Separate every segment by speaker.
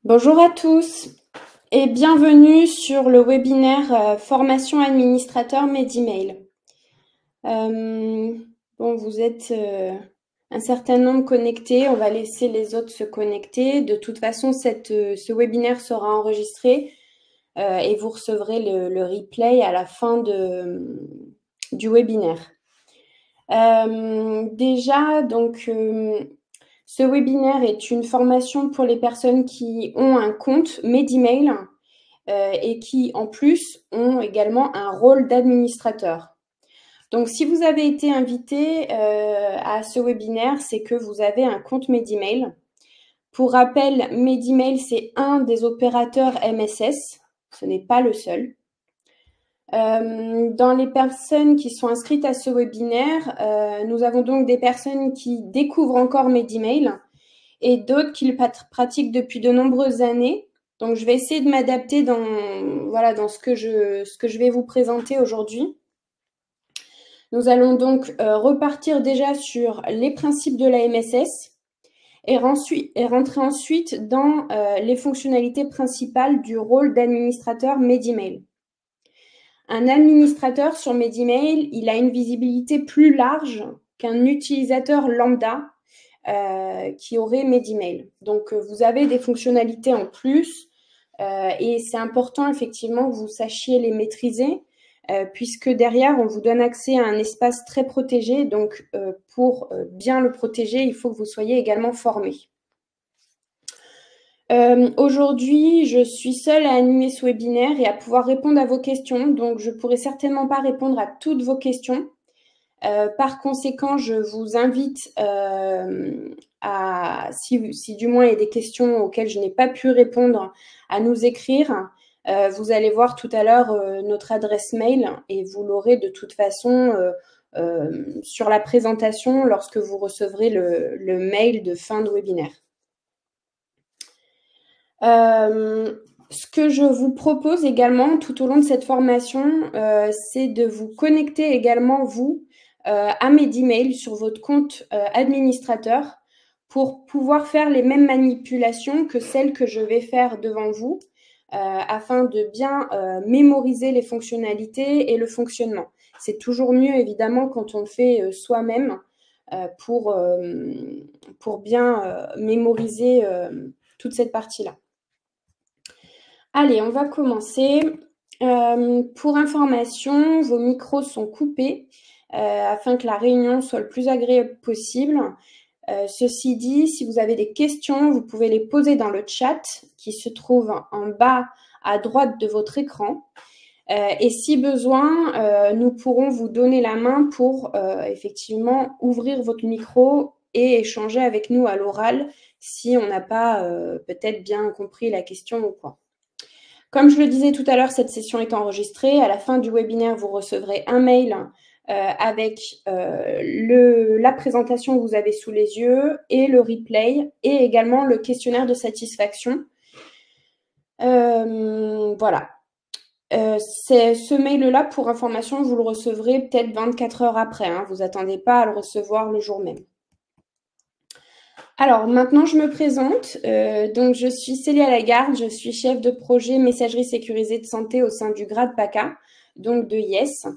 Speaker 1: Bonjour à tous et bienvenue sur le webinaire Formation administrateur Medimail. Bon, vous êtes un certain nombre connectés, on va laisser les autres se connecter. De toute façon, ce webinaire sera enregistré et vous recevrez le replay à la fin du webinaire. Déjà, donc, ce webinaire est une formation pour les personnes qui ont un compte Medimail et qui, en plus, ont également un rôle d'administrateur. Donc, si vous avez été invité à ce webinaire, c'est que vous avez un compte Medimail. Pour rappel, Medimail, c'est un des opérateurs MSS. Ce n'est pas le seul. Dans les personnes qui sont inscrites à ce webinaire, nous avons donc des personnes qui découvrent encore Medimail et d'autres qui le pratiquent depuis de nombreuses années. Donc, je vais essayer de m'adapter dans ce que je vais vous présenter aujourd'hui. Nous allons donc repartir déjà sur les principes de la MSS et rentrer ensuite dans les fonctionnalités principales du rôle d'administrateur Medimail. Un administrateur sur Medimail, il a une visibilité plus large qu'un utilisateur lambda qui aurait Medimail. Donc, vous avez des fonctionnalités en plus et c'est important effectivement que vous sachiez les maîtriser puisque derrière, on vous donne accès à un espace très protégé. Donc, pour bien le protéger, il faut que vous soyez également formé. Aujourd'hui, je suis seule à animer ce webinaire et à pouvoir répondre à vos questions. Donc, je ne pourrai certainement pas répondre à toutes vos questions. Par conséquent, je vous invite si du moins il y a des questions auxquelles je n'ai pas pu répondre, à nous écrire. Vous allez voir tout à l'heure notre adresse mail et vous l'aurez de toute façon sur la présentation lorsque vous recevrez le mail de fin de webinaire. Ce que je vous propose également tout au long de cette formation, c'est de vous connecter également, vous, à Medimail sur votre compte administrateur pour pouvoir faire les mêmes manipulations que celles que je vais faire devant vous afin de bien mémoriser les fonctionnalités et le fonctionnement. C'est toujours mieux, évidemment, quand on le fait soi-même pour bien mémoriser toute cette partie-là. Allez, on va commencer. Pour information, vos micros sont coupés afin que la réunion soit le plus agréable possible. Ceci dit, si vous avez des questions, vous pouvez les poser dans le chat qui se trouve en bas à droite de votre écran. Et si besoin, nous pourrons vous donner la main pour effectivement ouvrir votre micro et échanger avec nous à l'oral si on n'a pas peut-être bien compris la question ou quoi. Comme je le disais tout à l'heure, cette session est enregistrée. À la fin du webinaire, vous recevrez un mail avec la présentation que vous avez sous les yeux et le replay et également le questionnaire de satisfaction. Voilà. Ce mail-là, pour information, vous le recevrez peut-être 24 heures après. Hein. Vous n'attendez pas à le recevoir le jour même. Alors, maintenant, je me présente. Donc, je suis Célia Lagarde, je suis chef de projet messagerie sécurisée de santé au sein du grade PACA, donc de YES.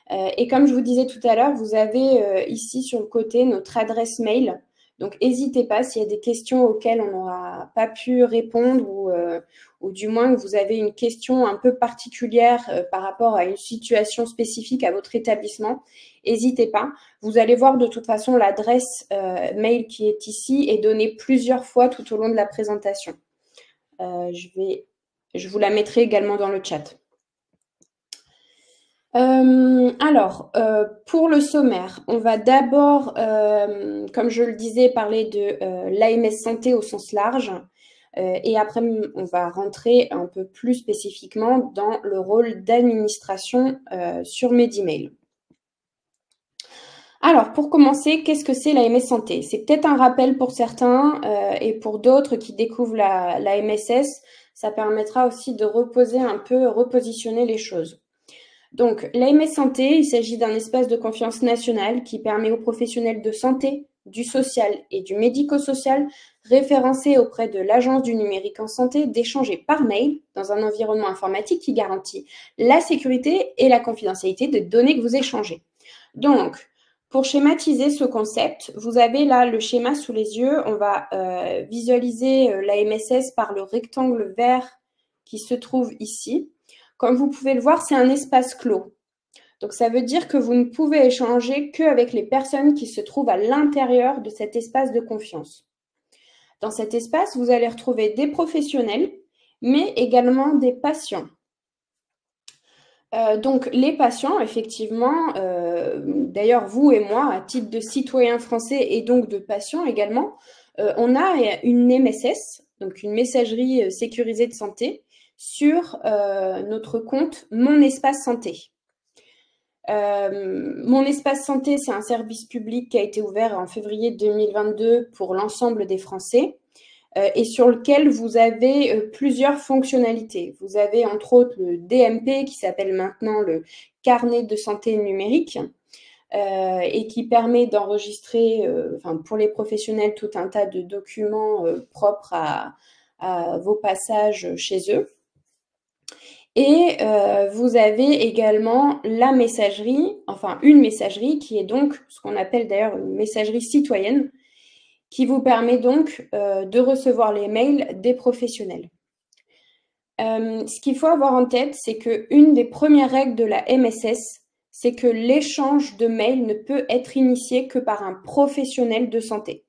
Speaker 1: Et comme je vous disais tout à l'heure, vous avez ici sur le côté notre adresse mail. Donc, n'hésitez pas s'il y a des questions auxquelles on n'aura pas pu répondre ou du moins que vous avez une question un peu particulière par rapport à une situation spécifique à votre établissement, n'hésitez pas. Vous allez voir de toute façon l'adresse mail qui est ici est donnée plusieurs fois tout au long de la présentation. Je vous la mettrai également dans le chat. Alors, pour le sommaire, on va d'abord, comme je le disais, parler de l'AMS santé au sens large. Et après, on va rentrer un peu plus spécifiquement dans le rôle d'administration sur Medimail. Alors, pour commencer, qu'est-ce que c'est l'AMS santé? C'est peut-être un rappel pour certains et pour d'autres qui découvrent la MSS, ça permettra aussi de repositionner les choses. Donc, l'AMS Santé, il s'agit d'un espace de confiance national qui permet aux professionnels de santé, du social et du médico-social référencés auprès de l'Agence du numérique en santé d'échanger par mail dans un environnement informatique qui garantit la sécurité et la confidentialité des données que vous échangez. Donc, pour schématiser ce concept, vous avez là le schéma sous les yeux. On va visualiser l'AMSS par le rectangle vert qui se trouve ici. Comme vous pouvez le voir, c'est un espace clos. Donc, ça veut dire que vous ne pouvez échanger qu'avec les personnes qui se trouvent à l'intérieur de cet espace de confiance. Dans cet espace, vous allez retrouver des professionnels, mais également des patients. Donc, les patients, effectivement, d'ailleurs, vous et moi, à titre de citoyens français et donc de patients également, on a une MSS, donc une messagerie sécurisée de santé, sur notre compte Mon Espace Santé. Mon Espace Santé, c'est un service public qui a été ouvert en février 2022 pour l'ensemble des Français et sur lequel vous avez plusieurs fonctionnalités. Vous avez entre autres le DMP qui s'appelle maintenant le carnet de santé numérique et qui permet d'enregistrer pour les professionnels tout un tas de documents propres à vos passages chez eux. Et vous avez également la messagerie, enfin une messagerie qui est donc ce qu'on appelle d'ailleurs une messagerie citoyenne, qui vous permet donc de recevoir les mails des professionnels. Ce qu'il faut avoir en tête, c'est qu'une des premières règles de la MSS, c'est que l'échange de mails ne peut être initié que par un professionnel de santé.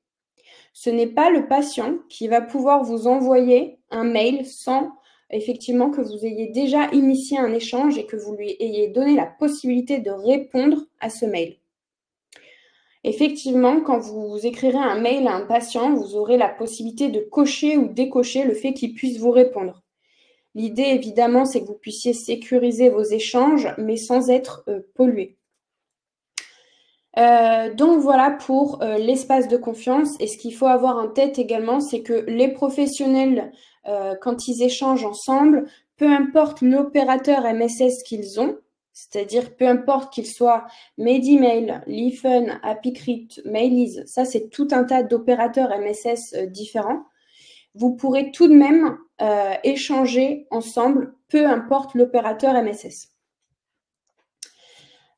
Speaker 1: Ce n'est pas le patient qui va pouvoir vous envoyer un mail sans effectivement que vous ayez déjà initié un échange et que vous lui ayez donné la possibilité de répondre à ce mail. Effectivement, quand vous écrirez un mail à un patient, vous aurez la possibilité de cocher ou décocher le fait qu'il puisse vous répondre. L'idée, évidemment, c'est que vous puissiez sécuriser vos échanges, mais sans être pollué. Donc voilà pour l'espace de confiance. Et ce qu'il faut avoir en tête également, c'est que les professionnels, quand ils échangent ensemble, peu importe l'opérateur MSS qu'ils ont, c'est-à-dire peu importe qu'ils soient Medimail, Lifen, Apicrypt, Mailiz, ça c'est tout un tas d'opérateurs MSS différents, vous pourrez tout de même échanger ensemble, peu importe l'opérateur MSS.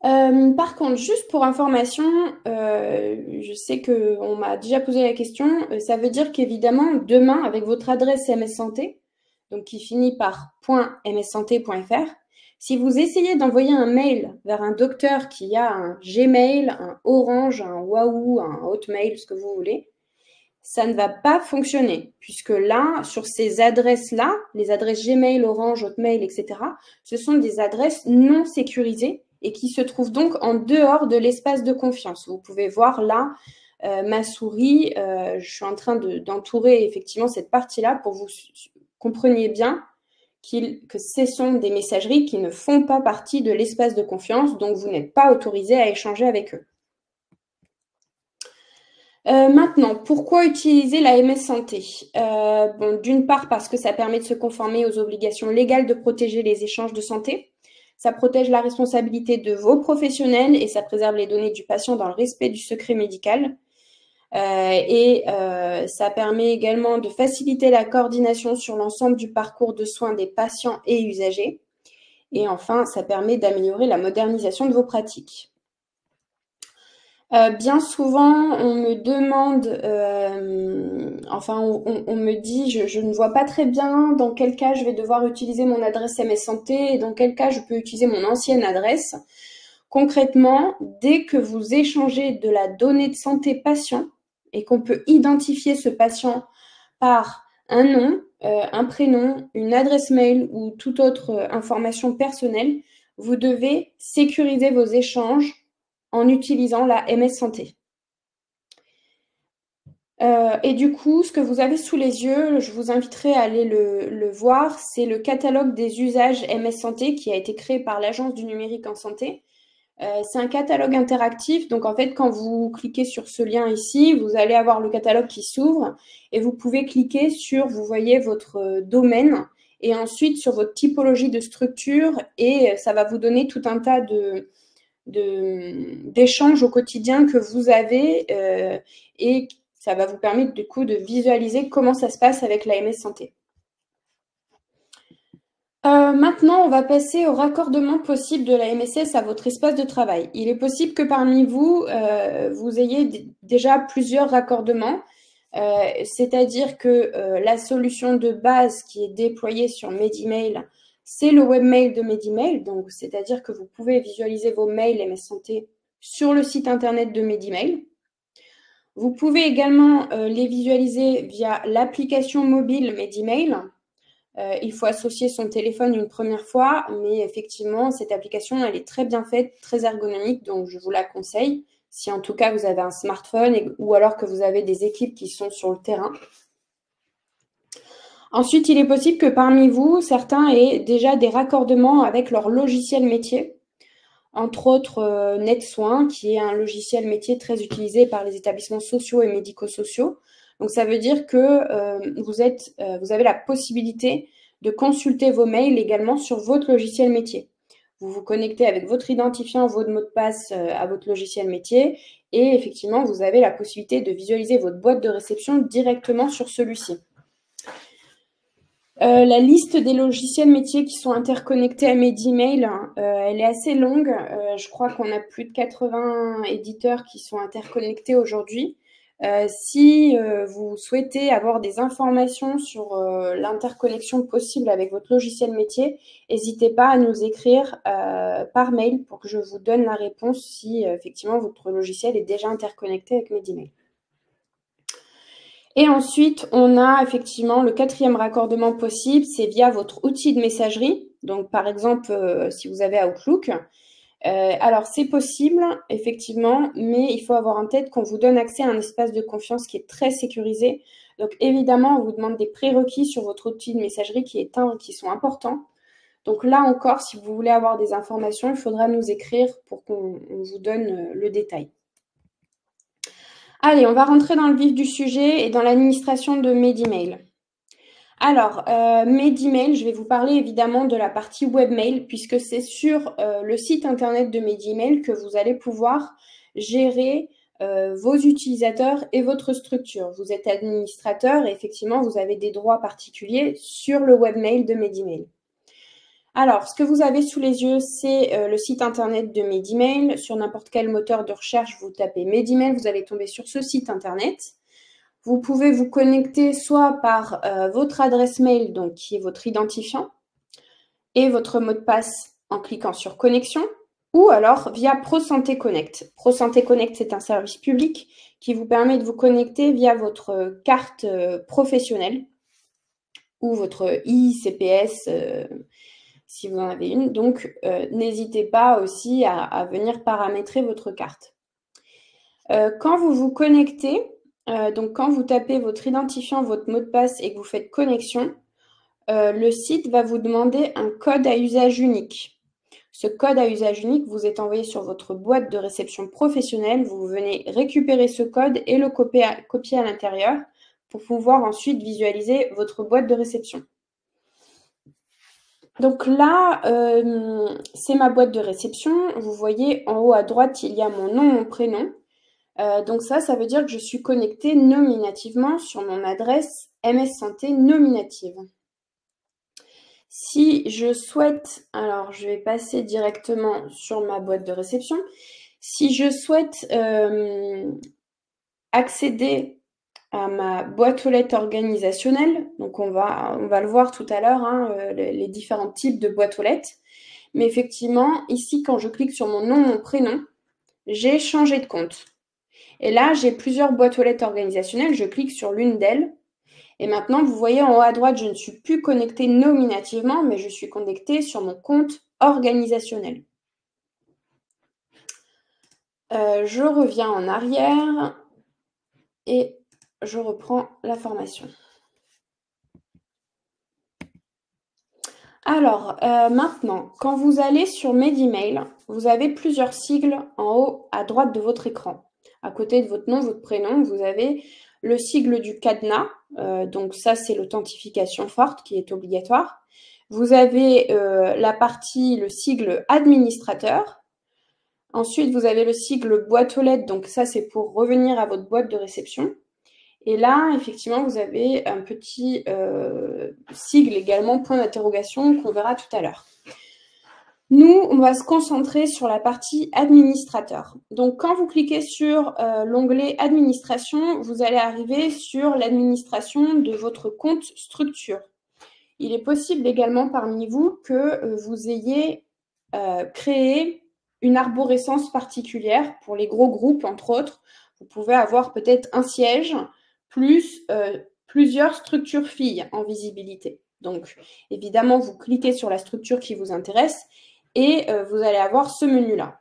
Speaker 1: Par contre, juste pour information, je sais qu'on m'a déjà posé la question, ça veut dire qu'évidemment, demain, avec votre adresse MS Santé, donc qui finit par .mssanté.fr, si vous essayez d'envoyer un mail vers un docteur qui a un Gmail, un Orange, un Wahoo, un Hotmail, ce que vous voulez, ça ne va pas fonctionner, puisque là, sur ces adresses-là, les adresses Gmail, Orange, Hotmail, etc., ce sont des adresses non sécurisées et qui se trouvent donc en dehors de l'espace de confiance. Vous pouvez voir là ma souris, je suis en train d'entourer effectivement cette partie-là pour que vous compreniez bien que ce sont des messageries qui ne font pas partie de l'espace de confiance, donc vous n'êtes pas autorisé à échanger avec eux. Maintenant, pourquoi utiliser la MS Santé? Bon, d'une part, parce que ça permet de se conformer aux obligations légales de protéger les échanges de santé. Ça protège la responsabilité de vos professionnels et ça préserve les données du patient dans le respect du secret médical. Ça permet également de faciliter la coordination sur l'ensemble du parcours de soins des patients et usagers. Et enfin, ça permet d'améliorer la modernisation de vos pratiques. Bien souvent, on me demande, on me dit, je ne vois pas très bien dans quel cas je vais devoir utiliser mon adresse MS Santé et dans quel cas je peux utiliser mon ancienne adresse. Concrètement, dès que vous échangez de la donnée de santé patient et qu'on peut identifier ce patient par un nom, un prénom, une adresse mail ou toute autre information personnelle, vous devez sécuriser vos échanges en utilisant la MS Santé. Et du coup, ce que vous avez sous les yeux, je vous inviterai à aller le voir, c'est le catalogue des usages MS Santé qui a été créé par l'Agence du numérique en santé. C'est un catalogue interactif, donc en fait, quand vous cliquez sur ce lien ici, vous allez avoir le catalogue qui s'ouvre et vous pouvez cliquer sur, vous voyez, votre domaine et ensuite sur votre typologie de structure, et ça va vous donner tout un tas d'échanges au quotidien que vous avez, et ça va vous permettre du coup de visualiser comment ça se passe avec l'AMS Santé. Maintenant, on va passer au raccordement possible de la MSS à votre espace de travail. Il est possible que parmi vous, vous ayez déjà plusieurs raccordements, c'est-à-dire que la solution de base qui est déployée sur Medimail, c'est le webmail de Medimail, donc c'est-à-dire que vous pouvez visualiser vos mails MS Santé sur le site internet de Medimail. Vous pouvez également les visualiser via l'application mobile Medimail. Il faut associer son téléphone une première fois, mais effectivement, cette application, elle est très bien faite, très ergonomique, donc je vous la conseille, si en tout cas vous avez un smartphone ou alors que vous avez des équipes qui sont sur le terrain. Ensuite, il est possible que parmi vous, certains aient déjà des raccordements avec leur logiciel métier, entre autres NetSoin, qui est un logiciel métier très utilisé par les établissements sociaux et médico-sociaux. Donc, ça veut dire que vous avez la possibilité de consulter vos mails également sur votre logiciel métier. Vous vous connectez avec votre identifiant, votre mot de passe à votre logiciel métier et effectivement, vous avez la possibilité de visualiser votre boîte de réception directement sur celui-ci. La liste des logiciels métiers qui sont interconnectés à Medimail, elle est assez longue. Je crois qu'on a plus de 80 éditeurs qui sont interconnectés aujourd'hui. Si vous souhaitez avoir des informations sur l'interconnexion possible avec votre logiciel métier, n'hésitez pas à nous écrire par mail pour que je vous donne la réponse si effectivement votre logiciel est déjà interconnecté avec Medimail. Et ensuite, on a effectivement le quatrième raccordement possible, c'est via votre outil de messagerie. Donc, par exemple, si vous avez Outlook. Alors, c'est possible, effectivement, mais il faut avoir en tête qu'on vous donne accès à un espace de confiance qui est très sécurisé. Donc, évidemment, on vous demande des prérequis sur votre outil de messagerie qui sont importants. Donc, là encore, si vous voulez avoir des informations, il faudra nous écrire pour qu'on vous donne le détail. Allez, on va rentrer dans le vif du sujet et dans l'administration de Medimail. Alors, Medimail, je vais vous parler évidemment de la partie webmail puisque c'est sur le site internet de Medimail que vous allez pouvoir gérer vos utilisateurs et votre structure. Vous êtes administrateur et effectivement, vous avez des droits particuliers sur le webmail de Medimail. Alors, ce que vous avez sous les yeux, c'est le site internet de Medimail. Sur n'importe quel moteur de recherche, vous tapez Medimail, vous allez tomber sur ce site internet. Vous pouvez vous connecter soit par votre adresse mail, donc qui est votre identifiant, et votre mot de passe en cliquant sur Connexion, ou alors via ProSanté Connect. ProSanté Connect, c'est un service public qui vous permet de vous connecter via votre carte professionnelle ou votre ICPS si vous en avez une. Donc, n'hésitez pas aussi à venir paramétrer votre carte. Quand vous vous connectez, donc quand vous tapez votre identifiant, votre mot de passe et que vous faites connexion, le site va vous demander un code à usage unique. Ce code à usage unique vous est envoyé sur votre boîte de réception professionnelle. Vous venez récupérer ce code et le copier à l'intérieur pour pouvoir ensuite visualiser votre boîte de réception. Donc là, c'est ma boîte de réception. Vous voyez en haut à droite, il y a mon nom, mon prénom. Donc ça veut dire que je suis connectée nominativement sur mon adresse MS Santé nominative. Si je souhaite, alors je vais passer directement sur ma boîte de réception. Si je souhaite accéder à ma boîte aux lettres organisationnelle, donc on va le voir tout à l'heure, hein, les différents types de boîtes aux lettres. Mais effectivement, ici, quand je clique sur mon nom, mon prénom, j'ai changé de compte. Et là, j'ai plusieurs boîtes aux lettres organisationnelles. Je clique sur l'une d'elles. Et maintenant, vous voyez en haut à droite, je ne suis plus connectée nominativement, mais je suis connectée sur mon compte organisationnel. Je reviens en arrière et je reprends la formation. Alors, maintenant, quand vous allez sur Medimail, vous avez plusieurs sigles en haut à droite de votre écran. À côté de votre nom, votre prénom, vous avez le sigle du cadenas, donc ça c'est l'authentification forte qui est obligatoire. Vous avez la partie, le sigle administrateur. Ensuite, vous avez le sigle boîte aux lettres, donc ça c'est pour revenir à votre boîte de réception. Et là, effectivement, vous avez un petit sigle également, point d'interrogation, qu'on verra tout à l'heure. Nous, on va se concentrer sur la partie administrateur. Donc, quand vous cliquez sur l'onglet administration, vous allez arriver sur l'administration de votre compte structure. Il est possible également parmi vous que vous ayez créé une arborescence particulière pour les gros groupes, entre autres. Vous pouvez avoir peut-être un siège plus plusieurs structures filles en visibilité. Donc, évidemment, vous cliquez sur la structure qui vous intéresse et vous allez avoir ce menu-là.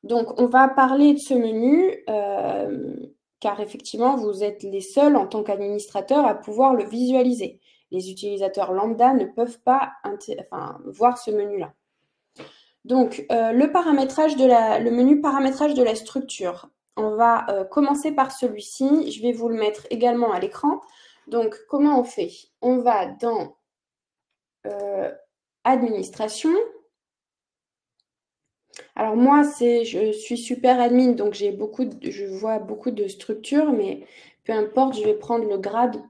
Speaker 1: Donc, on va parler de ce menu car effectivement, vous êtes les seuls en tant qu'administrateur à pouvoir le visualiser. Les utilisateurs lambda ne peuvent pas voir ce menu-là. Donc, le menu paramétrage de la structure. On va commencer par celui-ci. Je vais vous le mettre également à l'écran. Donc, comment on fait? On va dans Administration. Alors moi, je suis super admin, donc je vois beaucoup de structures, mais peu importe, je vais prendre le grade.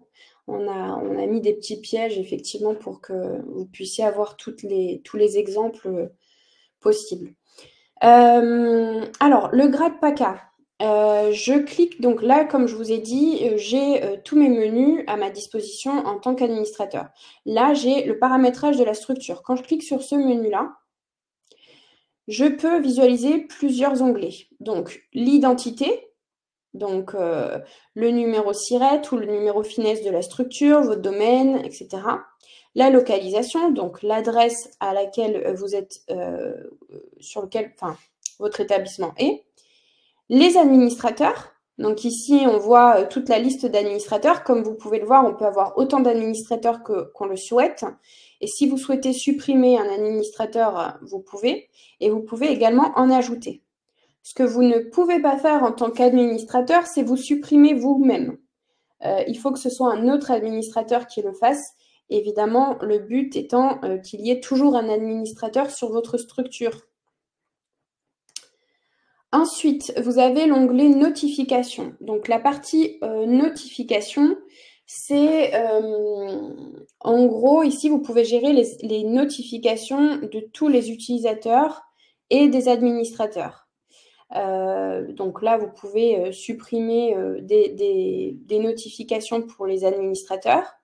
Speaker 1: On a mis des petits pièges, effectivement, pour que vous puissiez avoir tous les exemples possibles. Alors, le grade PACA. Je clique, donc là, comme je vous ai dit, j'ai tous mes menus à ma disposition en tant qu'administrateur. Là, j'ai le paramétrage de la structure. Quand je clique sur ce menu-là, je peux visualiser plusieurs onglets. Donc, l'identité, donc le numéro SIRET ou le numéro finesse de la structure, votre domaine, etc. La localisation, donc l'adresse à laquelle vous êtes, votre établissement est. Les administrateurs, donc ici on voit toute la liste d'administrateurs. Comme vous pouvez le voir, on peut avoir autant d'administrateurs qu'on le souhaite. Et si vous souhaitez supprimer un administrateur, vous pouvez. Et vous pouvez également en ajouter. Ce que vous ne pouvez pas faire en tant qu'administrateur, c'est vous supprimer vous-même. Il faut que ce soit un autre administrateur qui le fasse. Évidemment, le but étant qu'il y ait toujours un administrateur sur votre structure. Ensuite, vous avez l'onglet notification. Donc, la partie notification, c'est en gros, ici, vous pouvez gérer les notifications de tous les utilisateurs et des administrateurs. Donc là, vous pouvez supprimer des notifications pour les administrateurs.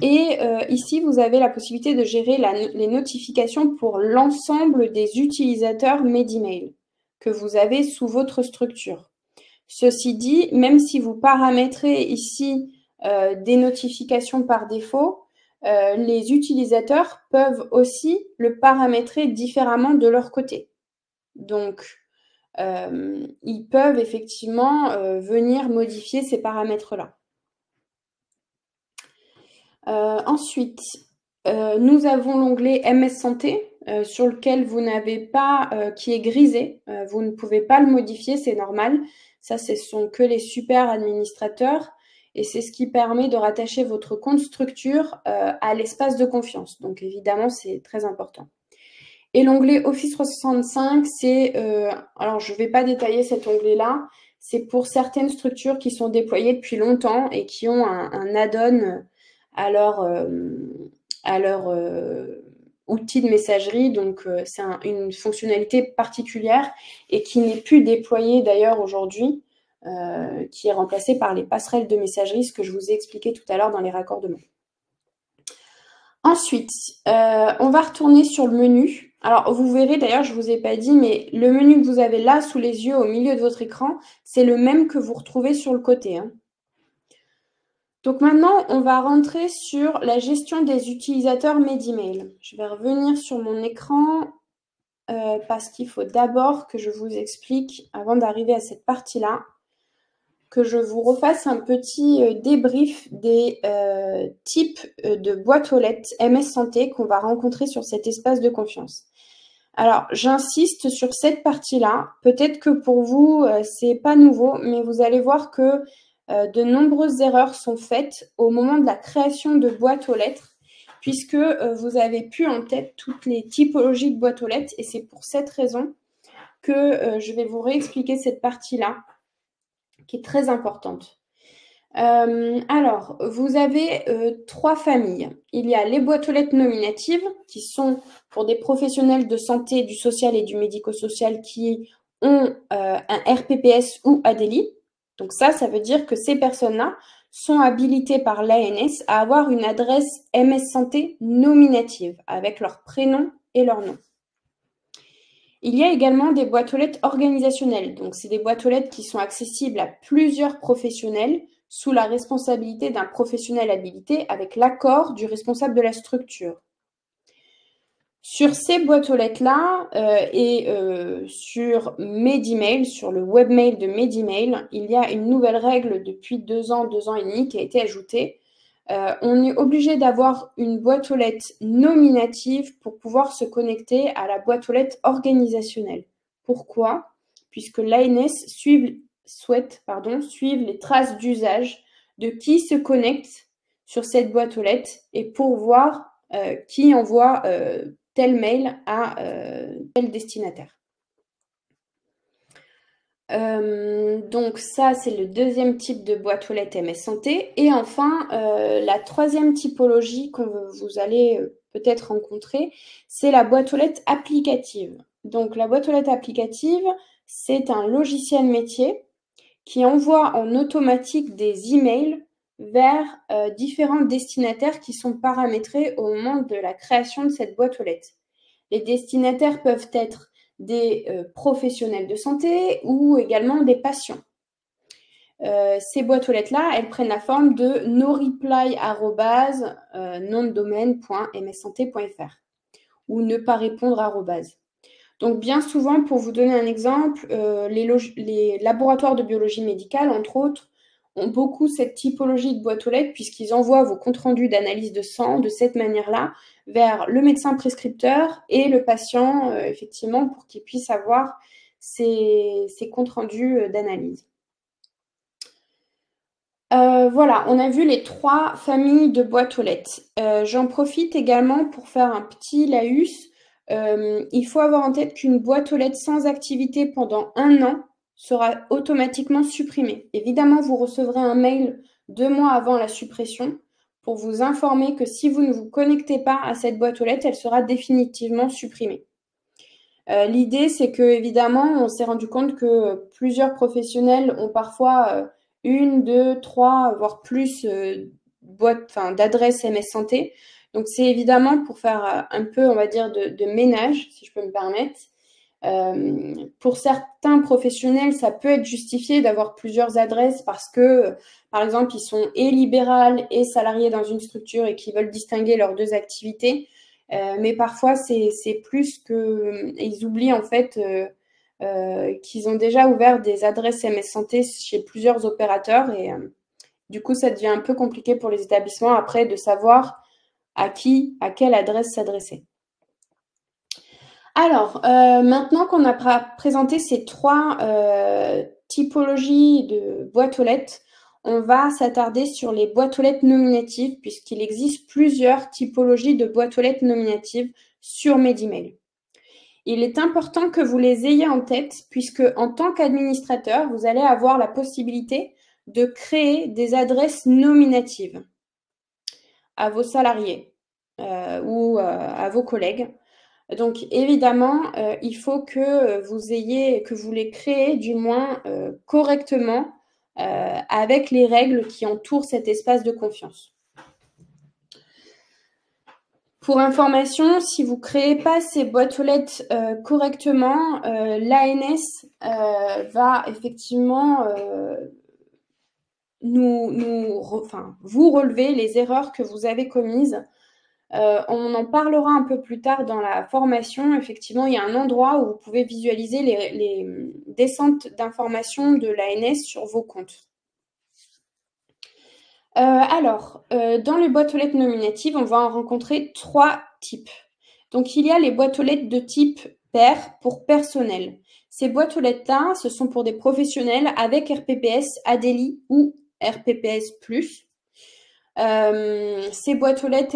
Speaker 1: Et ici, vous avez la possibilité de gérer les notifications pour l'ensemble des utilisateurs Medemail que vous avez sous votre structure. Ceci dit, même si vous paramétrez ici des notifications par défaut, les utilisateurs peuvent aussi le paramétrer différemment de leur côté. Donc, ils peuvent effectivement venir modifier ces paramètres-là. Ensuite, nous avons l'onglet MS Santé sur lequel vous n'avez pas, qui est grisé. Vous ne pouvez pas le modifier, c'est normal. Ça, ce sont que les super administrateurs et c'est ce qui permet de rattacher votre compte structure à l'espace de confiance. Donc, évidemment, c'est très important. Et l'onglet Office 365, c'est, alors je ne vais pas détailler cet onglet-là, c'est pour certaines structures qui sont déployées depuis longtemps et qui ont un add-on à leur outil de messagerie. Donc, c'est une fonctionnalité particulière et qui n'est plus déployée d'ailleurs aujourd'hui, qui est remplacée par les passerelles de messagerie, ce que je vous ai expliqué tout à l'heure dans les raccordements. Ensuite, on va retourner sur le menu. Alors, vous verrez, d'ailleurs, je ne vous ai pas dit, mais le menu que vous avez là, sous les yeux, au milieu de votre écran, c'est le même que vous retrouvez sur le côté. Hein. Donc maintenant, on va rentrer sur la gestion des utilisateurs Medemail. Je vais revenir sur mon écran parce qu'il faut d'abord que je vous explique, avant d'arriver à cette partie-là, que je vous refasse un petit débrief des types de boîtes aux lettres MS Santé qu'on va rencontrer sur cet espace de confiance. Alors, j'insiste sur cette partie-là. Peut-être que pour vous, c'est pas nouveau, mais vous allez voir que de nombreuses erreurs sont faites au moment de la création de boîtes aux lettres, puisque vous avez pu en tête toutes les typologies de boîtes aux lettres, et c'est pour cette raison que je vais vous réexpliquer cette partie-là, qui est très importante. Alors, vous avez 3 familles. Il y a les boîtes aux lettres nominatives, qui sont pour des professionnels de santé, du social et du médico-social qui ont un RPPS ou ADELI. Donc ça veut dire que ces personnes-là sont habilitées par l'ANS à avoir une adresse MS Santé nominative, avec leur prénom et leur nom. Il y a également des boîtes aux lettres organisationnelles. Donc, c'est des boîtes aux lettres qui sont accessibles à plusieurs professionnels sous la responsabilité d'un professionnel habilité avec l'accord du responsable de la structure. Sur ces boîtes aux lettres-là sur Medimail, sur le webmail de Medimail, il y a une nouvelle règle depuis 2 ans et demi qui a été ajoutée. On est obligé d'avoir une boîte aux lettres nominative pour pouvoir se connecter à la boîte aux lettres organisationnelle. Pourquoi? Puisque l'ANS souhaite suivre les traces d'usage de qui se connecte sur cette boîte aux lettres et pour voir qui envoie tel mail à tel destinataire. Donc ça, c'est le deuxième type de boîte aux lettres MS Santé. Et enfin, la troisième typologie que vous allez peut-être rencontrer, c'est la boîte aux lettres applicative. Donc la boîte aux lettres applicative, c'est un logiciel métier qui envoie en automatique des emails vers différents destinataires qui sont paramétrés au moment de la création de cette boîte aux lettres. Les destinataires peuvent être des professionnels de santé ou également des patients. Ces boîtes aux lettres-là, elles prennent la forme de noreply@nom-de-domaine.mssanté.fr ou ne pas répondre @. Donc bien souvent, pour vous donner un exemple, les laboratoires de biologie médicale, entre autres, ont beaucoup cette typologie de boîte aux lettres puisqu'ils envoient vos comptes rendus d'analyse de sang de cette manière-là vers le médecin prescripteur et le patient, effectivement, pour qu'il puisse avoir ces comptes rendus d'analyse. Voilà, on a vu les 3 familles de boîtes aux lettres. J'en profite également pour faire un petit laïus. Il faut avoir en tête qu'une boîte aux lettres sans activité pendant 1 an sera automatiquement supprimée. Évidemment, vous recevrez un mail 2 mois avant la suppression pour vous informer que si vous ne vous connectez pas à cette boîte aux lettres, elle sera définitivement supprimée. L'idée, c'est que évidemment, on s'est rendu compte que plusieurs professionnels ont parfois 1, 2, 3, voire plus d'adresses MS Santé. Donc, c'est évidemment pour faire un peu, on va dire, de ménage, si je peux me permettre. Pour certains professionnels, ça peut être justifié d'avoir plusieurs adresses parce que, par exemple, ils sont et libérales et salariés dans une structure et qu'ils veulent distinguer leurs 2 activités. Mais parfois, c'est plus qu'ils oublient en fait qu'ils ont déjà ouvert des adresses MS Santé chez plusieurs opérateurs et du coup, ça devient un peu compliqué pour les établissements après de savoir à quelle adresse s'adresser. Alors, maintenant qu'on a présenté ces 3 typologies de boîtes aux lettres, on va s'attarder sur les boîtes aux lettres nominatives puisqu'il existe plusieurs typologies de boîtes aux lettres nominatives sur Medimail. Il est important que vous les ayez en tête puisque en tant qu'administrateur, vous allez avoir la possibilité de créer des adresses nominatives à vos salariés ou à vos collègues. Donc évidemment, il faut que vous les créez du moins correctement avec les règles qui entourent cet espace de confiance. Pour information, si vous ne créez pas ces boîtes aux lettres correctement, l'ANS va effectivement vous relever les erreurs que vous avez commises. On en parlera un peu plus tard dans la formation. Effectivement, il y a un endroit où vous pouvez visualiser les descentes d'informations de l'ANS sur vos comptes. Dans les boîtes aux lettres nominatives, on va en rencontrer 3 types. Donc, il y a les boîtes aux lettres de type pair pour personnel. Ces boîtes aux lettres-là, ce sont pour des professionnels avec RPPS, ADELI ou RPPS+. Ces boîtes aux lettres,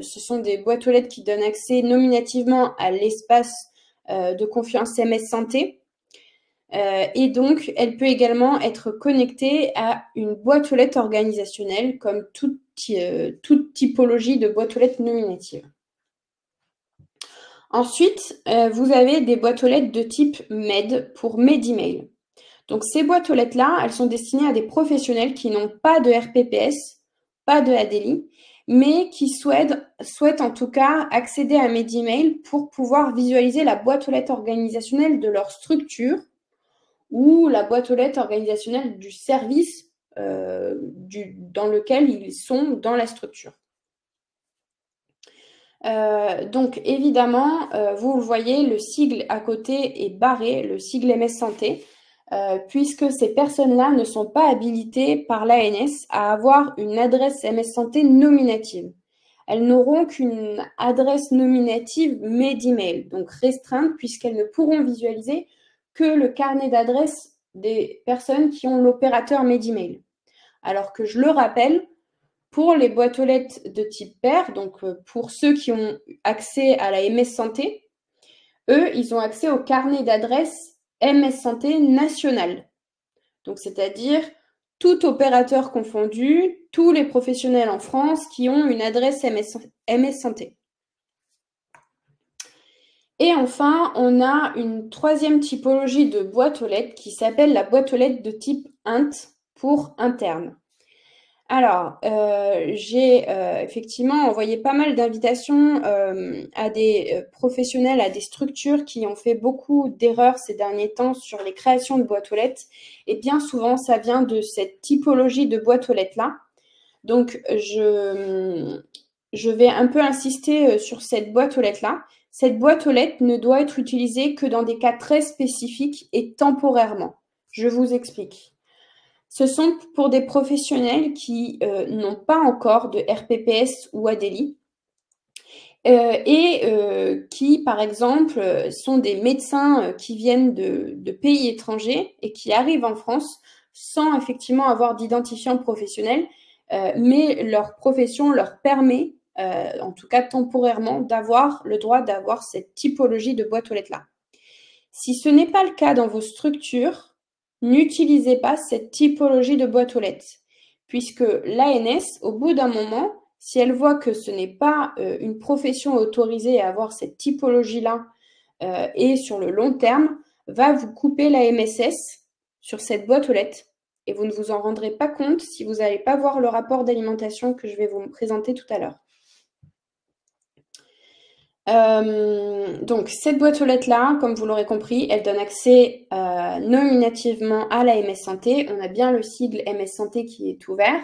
Speaker 1: ce sont des boîtes aux lettres qui donnent accès nominativement à l'espace de confiance MS Santé. Et donc, elle peut également être connectée à une boîte aux lettres organisationnelle, comme toute typologie de boîte aux lettres nominative. Ensuite, vous avez des boîtes aux lettres de type MED pour MedEmail. Donc, ces boîtes aux lettres-là, elles sont destinées à des professionnels qui n'ont pas de RPPS, pas de ADELI, mais qui souhaitent en tout cas accéder à MedEmail pour pouvoir visualiser la boîte aux lettres organisationnelle de leur structure ou la boîte aux lettres organisationnelle du service dans lequel ils sont dans la structure. Donc évidemment, vous le voyez, le sigle à côté est barré, le sigle MS Santé, puisque ces personnes-là ne sont pas habilitées par l'ANS à avoir une adresse MS Santé nominative. Elles n'auront qu'une adresse nominative MedEmail, donc restreinte, puisqu'elles ne pourront visualiser que le carnet d'adresse des personnes qui ont l'opérateur MedEmail. Alors que je le rappelle, pour les boîtes aux lettres de type pair, donc pour ceux qui ont accès à la MS Santé, eux, ils ont accès au carnet d'adresse MS Santé national. Donc, c'est-à-dire tout opérateur confondu, tous les professionnels en France qui ont une adresse MS Santé. Et enfin, on a une troisième typologie de boîte aux lettres qui s'appelle la boîte aux lettres de type INT pour interne. Alors, j'ai effectivement envoyé pas mal d'invitations à des professionnels, à des structures qui ont fait beaucoup d'erreurs ces derniers temps sur les créations de boîtes aux lettres. Et bien souvent, ça vient de cette typologie de boîte aux lettres-là. Donc, je vais un peu insister sur cette boîte aux lettres-là. Cette boîte aux lettres ne doit être utilisée que dans des cas très spécifiques et temporairement. Je vous explique. Ce sont pour des professionnels qui n'ont pas encore de RPPS ou ADELI et qui, par exemple, sont des médecins qui viennent de pays étrangers et qui arrivent en France sans effectivement avoir d'identifiant professionnel, mais leur profession leur permet, en tout cas temporairement, d'avoir le droit d'avoir cette typologie de boîte aux lettres-là. Si ce n'est pas le cas dans vos structures, n'utilisez pas cette typologie de boîte aux lettres, puisque l'ANS, au bout d'un moment, si elle voit que ce n'est pas une profession autorisée à avoir cette typologie-là et sur le long terme, va vous couper la MSS sur cette boîte aux lettres et vous ne vous en rendrez pas compte si vous n'allez pas voir le rapport d'alimentation que je vais vous présenter tout à l'heure. Donc, cette boîte aux lettres-là, comme vous l'aurez compris, elle donne accès nominativement à la MS Santé. On a bien le sigle MS Santé qui est ouvert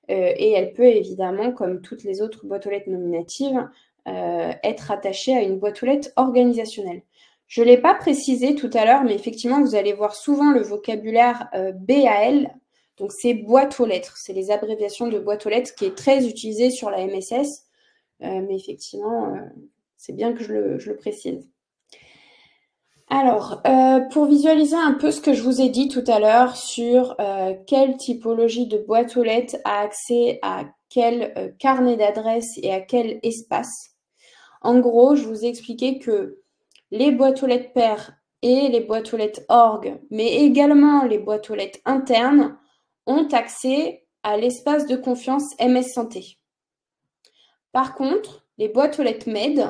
Speaker 1: et elle peut évidemment, comme toutes les autres boîtes aux lettres nominatives, être attachée à une boîte aux lettres organisationnelle. Je ne l'ai pas précisé tout à l'heure, mais effectivement, vous allez voir souvent le vocabulaire BAL. Donc, c'est boîte aux lettres. C'est les abréviations de boîte aux lettres qui est très utilisé sur la MSS. Mais effectivement, c'est bien que je le précise. Alors, pour visualiser un peu ce que je vous ai dit tout à l'heure sur quelle typologie de boîte aux lettres a accès à quel carnet d'adresses et à quel espace. En gros, je vous ai expliqué que les boîtes aux lettres paires et les boîtes aux lettres org, mais également les boîtes aux lettres internes, ont accès à l'espace de confiance MS Santé. Par contre, les boîtes aux lettres MED,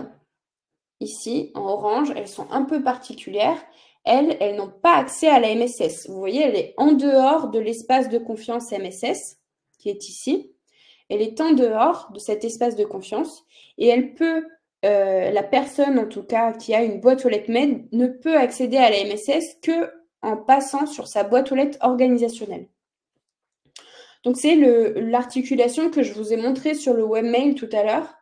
Speaker 1: ici en orange, elles sont un peu particulières. Elles n'ont pas accès à la MSS. Vous voyez, elle est en dehors de l'espace de confiance MSS, qui est ici. Elle est en dehors de cet espace de confiance et elle peut, la personne en tout cas qui a une boîte aux lettres MED, ne peut accéder à la MSS que en passant sur sa boîte aux lettres organisationnelle. Donc, c'est l'articulation que je vous ai montrée sur le webmail tout à l'heure.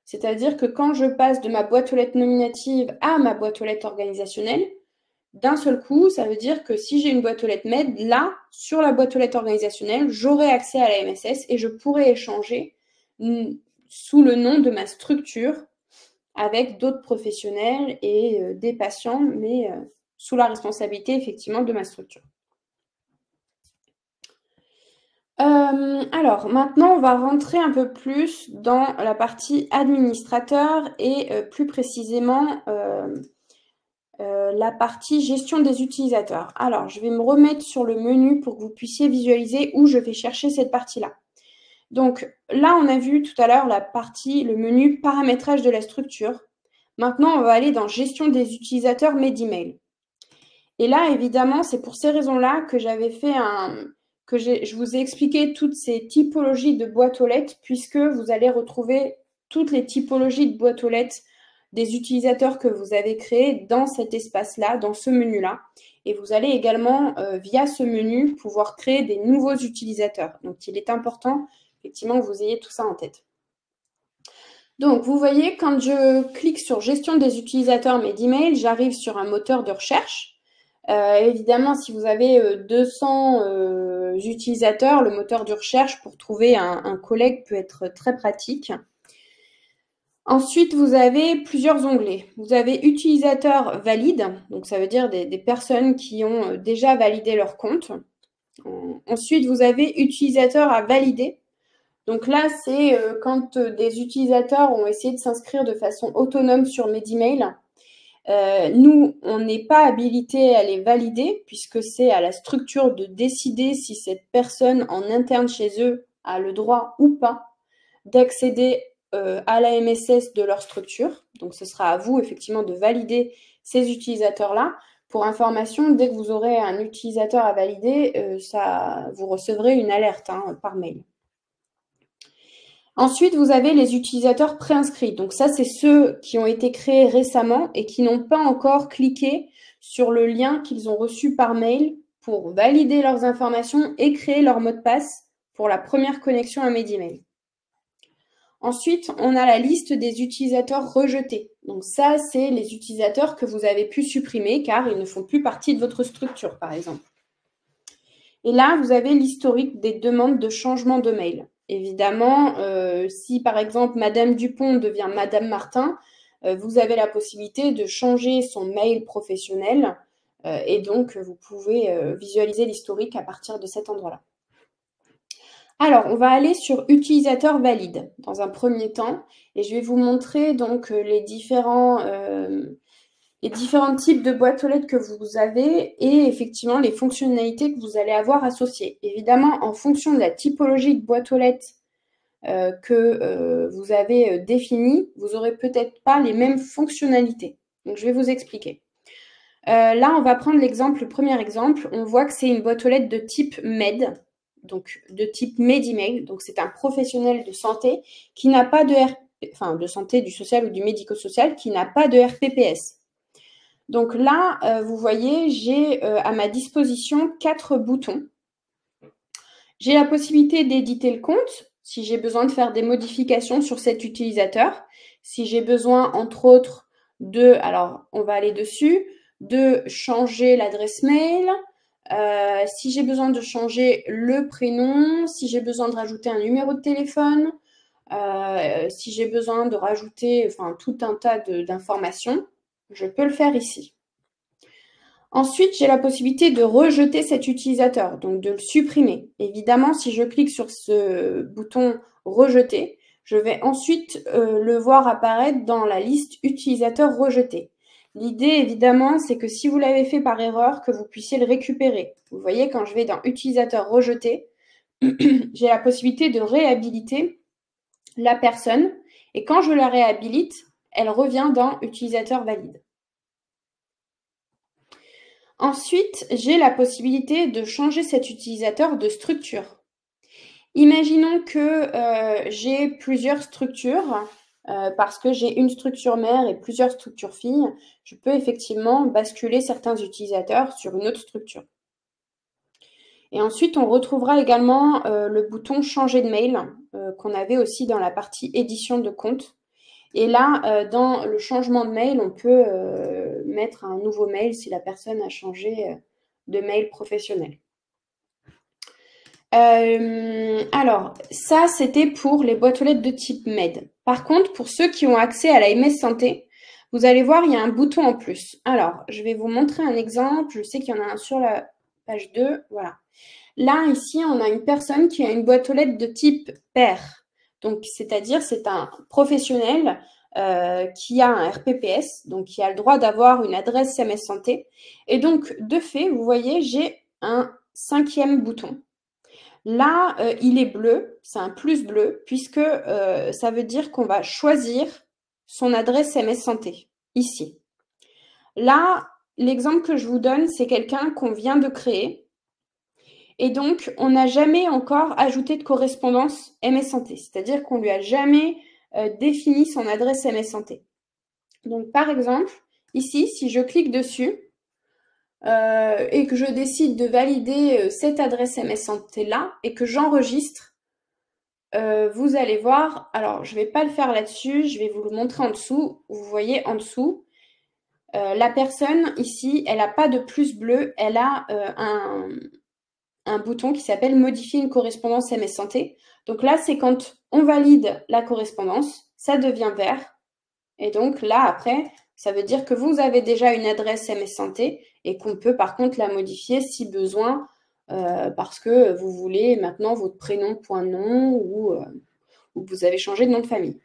Speaker 1: C'est-à-dire que quand je passe de ma boîte aux lettres nominative à ma boîte aux lettres organisationnelle, d'un seul coup, ça veut dire que si j'ai une boîte aux lettres MED, là, sur la boîte aux lettres organisationnelle, j'aurai accès à la MSS et je pourrai échanger sous le nom de ma structure avec d'autres professionnels et des patients, mais sous la responsabilité effectivement de ma structure. Alors, maintenant, on va rentrer un peu plus dans la partie administrateur et plus précisément la partie gestion des utilisateurs. Alors, je vais me remettre sur le menu pour que vous puissiez visualiser où je vais chercher cette partie-là. Donc là, on a vu tout à l'heure le menu paramétrage de la structure. Maintenant, on va aller dans gestion des utilisateurs MediMail. Et là, évidemment, c'est pour ces raisons-là que je vous ai expliqué toutes ces typologies de boîtes aux lettres, puisque vous allez retrouver toutes les typologies de boîtes aux lettres des utilisateurs que vous avez créés dans cet espace-là, dans ce menu-là. Et vous allez également, via ce menu, pouvoir créer des nouveaux utilisateurs. Donc, il est important, effectivement, que vous ayez tout ça en tête. Donc, vous voyez, quand je clique sur gestion des utilisateurs MediMail, j'arrive sur un moteur de recherche. Évidemment, si vous avez 200 utilisateurs, le moteur de recherche pour trouver un collègue peut être très pratique. Ensuite, vous avez plusieurs onglets. Vous avez utilisateurs valides, donc ça veut dire des personnes qui ont déjà validé leur compte. Ensuite, vous avez utilisateurs à valider. Donc là, c'est quand des utilisateurs ont essayé de s'inscrire de façon autonome sur MediMail. Nous, on n'est pas habilité à les valider puisque c'est à la structure de décider si cette personne en interne chez eux a le droit ou pas d'accéder à la MSS de leur structure. Donc, ce sera à vous, effectivement, de valider ces utilisateurs-là. Pour information, dès que vous aurez un utilisateur à valider, vous recevrez une alerte par mail. Ensuite, vous avez les utilisateurs préinscrits. Donc ça, c'est ceux qui ont été créés récemment et qui n'ont pas encore cliqué sur le lien qu'ils ont reçu par mail pour valider leurs informations et créer leur mot de passe pour la première connexion à MediMail. Ensuite, on a la liste des utilisateurs rejetés. Donc ça, c'est les utilisateurs que vous avez pu supprimer car ils ne font plus partie de votre structure, par exemple. Et là, vous avez l'historique des demandes de changement de mail. Évidemment, si par exemple Madame Dupont devient Madame Martin, vous avez la possibilité de changer son mail professionnel et donc vous pouvez visualiser l'historique à partir de cet endroit-là. Alors, on va aller sur utilisateur valide dans un premier temps et je vais vous montrer donc les différents types de boîtes aux lettres que vous avez et effectivement les fonctionnalités que vous allez avoir associées. Évidemment, en fonction de la typologie de boîte aux lettres que vous avez définie, vous n'aurez peut-être pas les mêmes fonctionnalités. Donc, je vais vous expliquer. Là, on va prendre le premier exemple. On voit que c'est une boîte aux lettres de type MED, donc de type MediMail. Donc, c'est un professionnel de santé qui n'a pas de santé, du social ou du médico-social, qui n'a pas de RPPS. Donc là, vous voyez, j'ai à ma disposition 4 boutons. J'ai la possibilité d'éditer le compte si j'ai besoin de faire des modifications sur cet utilisateur. Si j'ai besoin, entre autres, alors on va aller dessus, de changer l'adresse mail, si j'ai besoin de changer le prénom, si j'ai besoin de rajouter un numéro de téléphone, si j'ai besoin de rajouter tout un tas d'informations, je peux le faire ici. Ensuite, j'ai la possibilité de rejeter cet utilisateur, donc de le supprimer. Évidemment, si je clique sur ce bouton « Rejeter », je vais ensuite le voir apparaître dans la liste « Utilisateurs rejetés ». L'idée, évidemment, c'est que si vous l'avez fait par erreur, que vous puissiez le récupérer. Vous voyez, quand je vais dans « Utilisateurs rejetés », j'ai la possibilité de réhabiliter la personne. Et quand je la réhabilite, elle revient dans « Utilisateur valide ». Ensuite, j'ai la possibilité de changer cet utilisateur de structure. Imaginons que j'ai plusieurs structures, parce que j'ai une structure mère et plusieurs structures filles. Je peux effectivement basculer certains utilisateurs sur une autre structure. Et ensuite, on retrouvera également le bouton « Changer de mail » qu'on avait aussi dans la partie « Édition de compte ». Et là, dans le changement de mail, on peut mettre un nouveau mail si la personne a changé de mail professionnel. Alors, ça, c'était pour les boîtes aux lettres de type MED. Par contre, pour ceux qui ont accès à la MS Santé, vous allez voir, il y a un bouton en plus. Alors, je vais vous montrer un exemple. Je sais qu'il y en a un sur la page 2, voilà. Là, ici, on a une personne qui a une boîte aux lettres de type pair. Donc, c'est-à-dire, c'est un professionnel qui a un RPPS, donc qui a le droit d'avoir une adresse SMS Santé. Et donc, de fait, vous voyez, j'ai un 5e bouton. Là, il est bleu, c'est un plus bleu, puisque ça veut dire qu'on va choisir son adresse SMS Santé, ici. Là, l'exemple que je vous donne, c'est quelqu'un qu'on vient de créer. Et donc, on n'a jamais encore ajouté de correspondance MS Santé, c'est-à-dire qu'on ne lui a jamais défini son adresse MS Santé. Donc, par exemple, ici, si je clique dessus et que je décide de valider cette adresse MS Santé-là et que j'enregistre, vous allez voir, alors je ne vais pas le faire là-dessus, je vais vous le montrer en dessous. Vous voyez en dessous, la personne ici, elle n'a pas de plus bleu, elle a un bouton qui s'appelle « Modifier une correspondance MS Santé ». Donc là, c'est quand on valide la correspondance, ça devient vert. Et donc là, après, ça veut dire que vous avez déjà une adresse MS Santé et qu'on peut par contre la modifier si besoin parce que vous voulez maintenant votre prénom, point nom ou vous avez changé de nom de famille.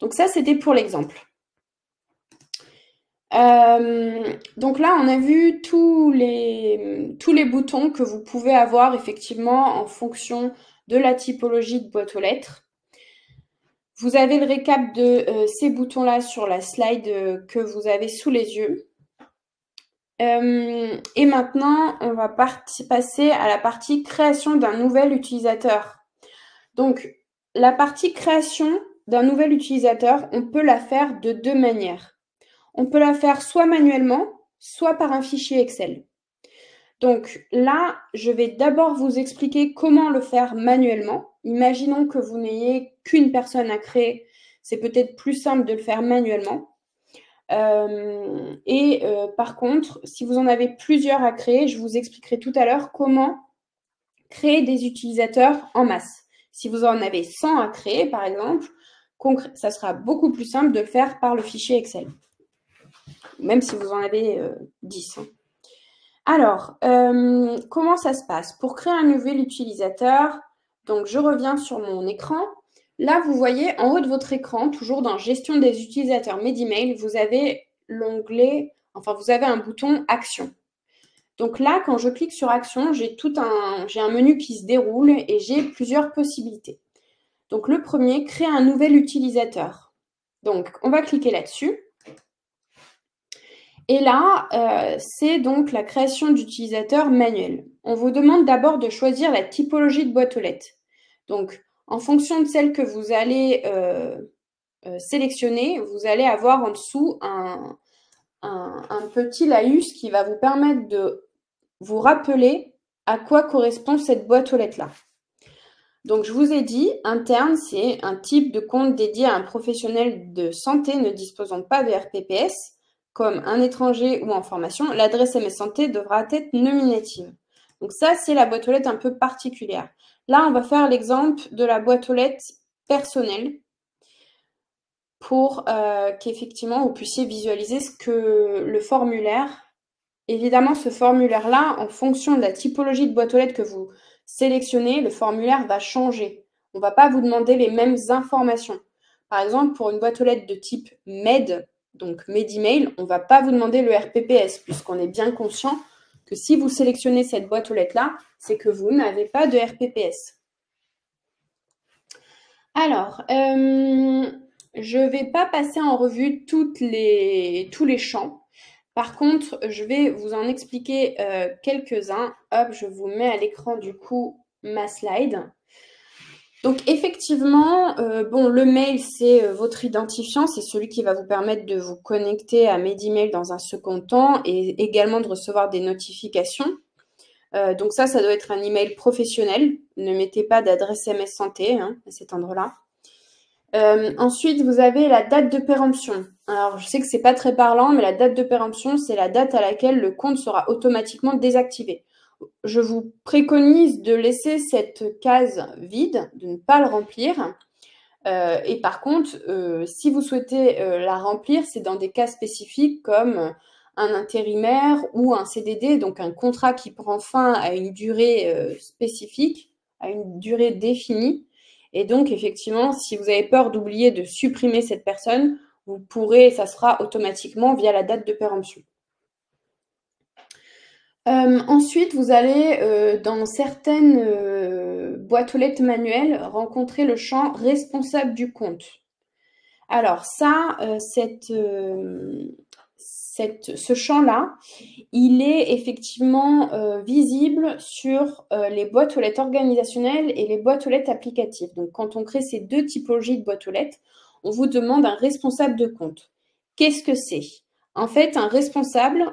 Speaker 1: Donc ça, c'était pour l'exemple. Donc là, on a vu tous les boutons que vous pouvez avoir effectivement en fonction de la typologie de boîte aux lettres. Vous avez le récap de ces boutons-là sur la slide que vous avez sous les yeux. Et maintenant, on va passer à la partie création d'un nouvel utilisateur. Donc, la partie création d'un nouvel utilisateur, on peut la faire de deux manières. On peut la faire soit manuellement, soit par un fichier Excel. Donc là, je vais d'abord vous expliquer comment le faire manuellement. Imaginons que vous n'ayez qu'une personne à créer. C'est peut-être plus simple de le faire manuellement. Par contre, si vous en avez plusieurs à créer, je vous expliquerai tout à l'heure comment créer des utilisateurs en masse. Si vous en avez 100 à créer, par exemple, ça sera beaucoup plus simple de le faire par le fichier Excel. Même si vous en avez 10. Alors, comment ça se passe? Pour créer un nouvel utilisateur, donc je reviens sur mon écran. Là, vous voyez en haut de votre écran, toujours dans Gestion des utilisateurs Medimail, vous avez l'onglet, enfin vous avez un bouton Action. Donc là, quand je clique sur Action, j'ai un menu qui se déroule et j'ai plusieurs possibilités. Donc le premier, créer un nouvel utilisateur. Donc on va cliquer là-dessus. Et là, c'est donc la création d'utilisateurs manuels. On vous demande d'abord de choisir la typologie de boîte aux lettres. Donc, en fonction de celle que vous allez sélectionner, vous allez avoir en dessous un petit laïus qui va vous permettre de vous rappeler à quoi correspond cette boîte aux lettres-là. Donc, je vous ai dit, interne, c'est un type de compte dédié à un professionnel de santé ne disposant pas de RPPS, comme un étranger ou en formation. L'adresse MS Santé devra être nominative. Donc ça, c'est la boîte aux lettres un peu particulière. Là, on va faire l'exemple de la boîte aux lettres personnelle pour qu'effectivement, vous puissiez visualiser ce que le formulaire. Évidemment, ce formulaire-là, en fonction de la typologie de boîte aux lettres que vous sélectionnez, le formulaire va changer. On ne va pas vous demander les mêmes informations. Par exemple, pour une boîte aux lettres de type MED, donc Medimail, on ne va pas vous demander le RPPS, puisqu'on est bien conscient que si vous sélectionnez cette boîte aux lettres-là, c'est que vous n'avez pas de RPPS. Alors, je ne vais pas passer en revue tous les champs. Par contre, je vais vous en expliquer quelques-uns. Hop, je vous mets à l'écran du coup ma slide. Donc effectivement, le mail, c'est votre identifiant, c'est celui qui va vous permettre de vous connecter à Medimail dans un second temps et également de recevoir des notifications. Donc ça doit être un email professionnel. Ne mettez pas d'adresse MS Santé à cet endroit-là. Ensuite, vous avez la date de péremption. Alors, je sais que c'est pas très parlant, mais la date de péremption, c'est la date à laquelle le compte sera automatiquement désactivé. Je vous préconise de laisser cette case vide, de ne pas le remplir. Et par contre, si vous souhaitez la remplir, c'est dans des cas spécifiques comme un intérimaire ou un CDD, donc un contrat qui prend fin à une durée spécifique, à une durée définie. Et donc, effectivement, si vous avez peur d'oublier de supprimer cette personne, vous pourrez, ça sera automatiquement via la date de péremption. Ensuite, vous allez, dans certaines boîtes aux lettres manuelles, rencontrer le champ responsable du compte. Alors ça, ce champ-là, il est effectivement visible sur les boîtes aux lettres organisationnelles et les boîtes aux lettres applicatives. Donc, quand on crée ces deux typologies de boîtes aux lettres, on vous demande un responsable de compte. Qu'est-ce que c'est? En fait, un responsable,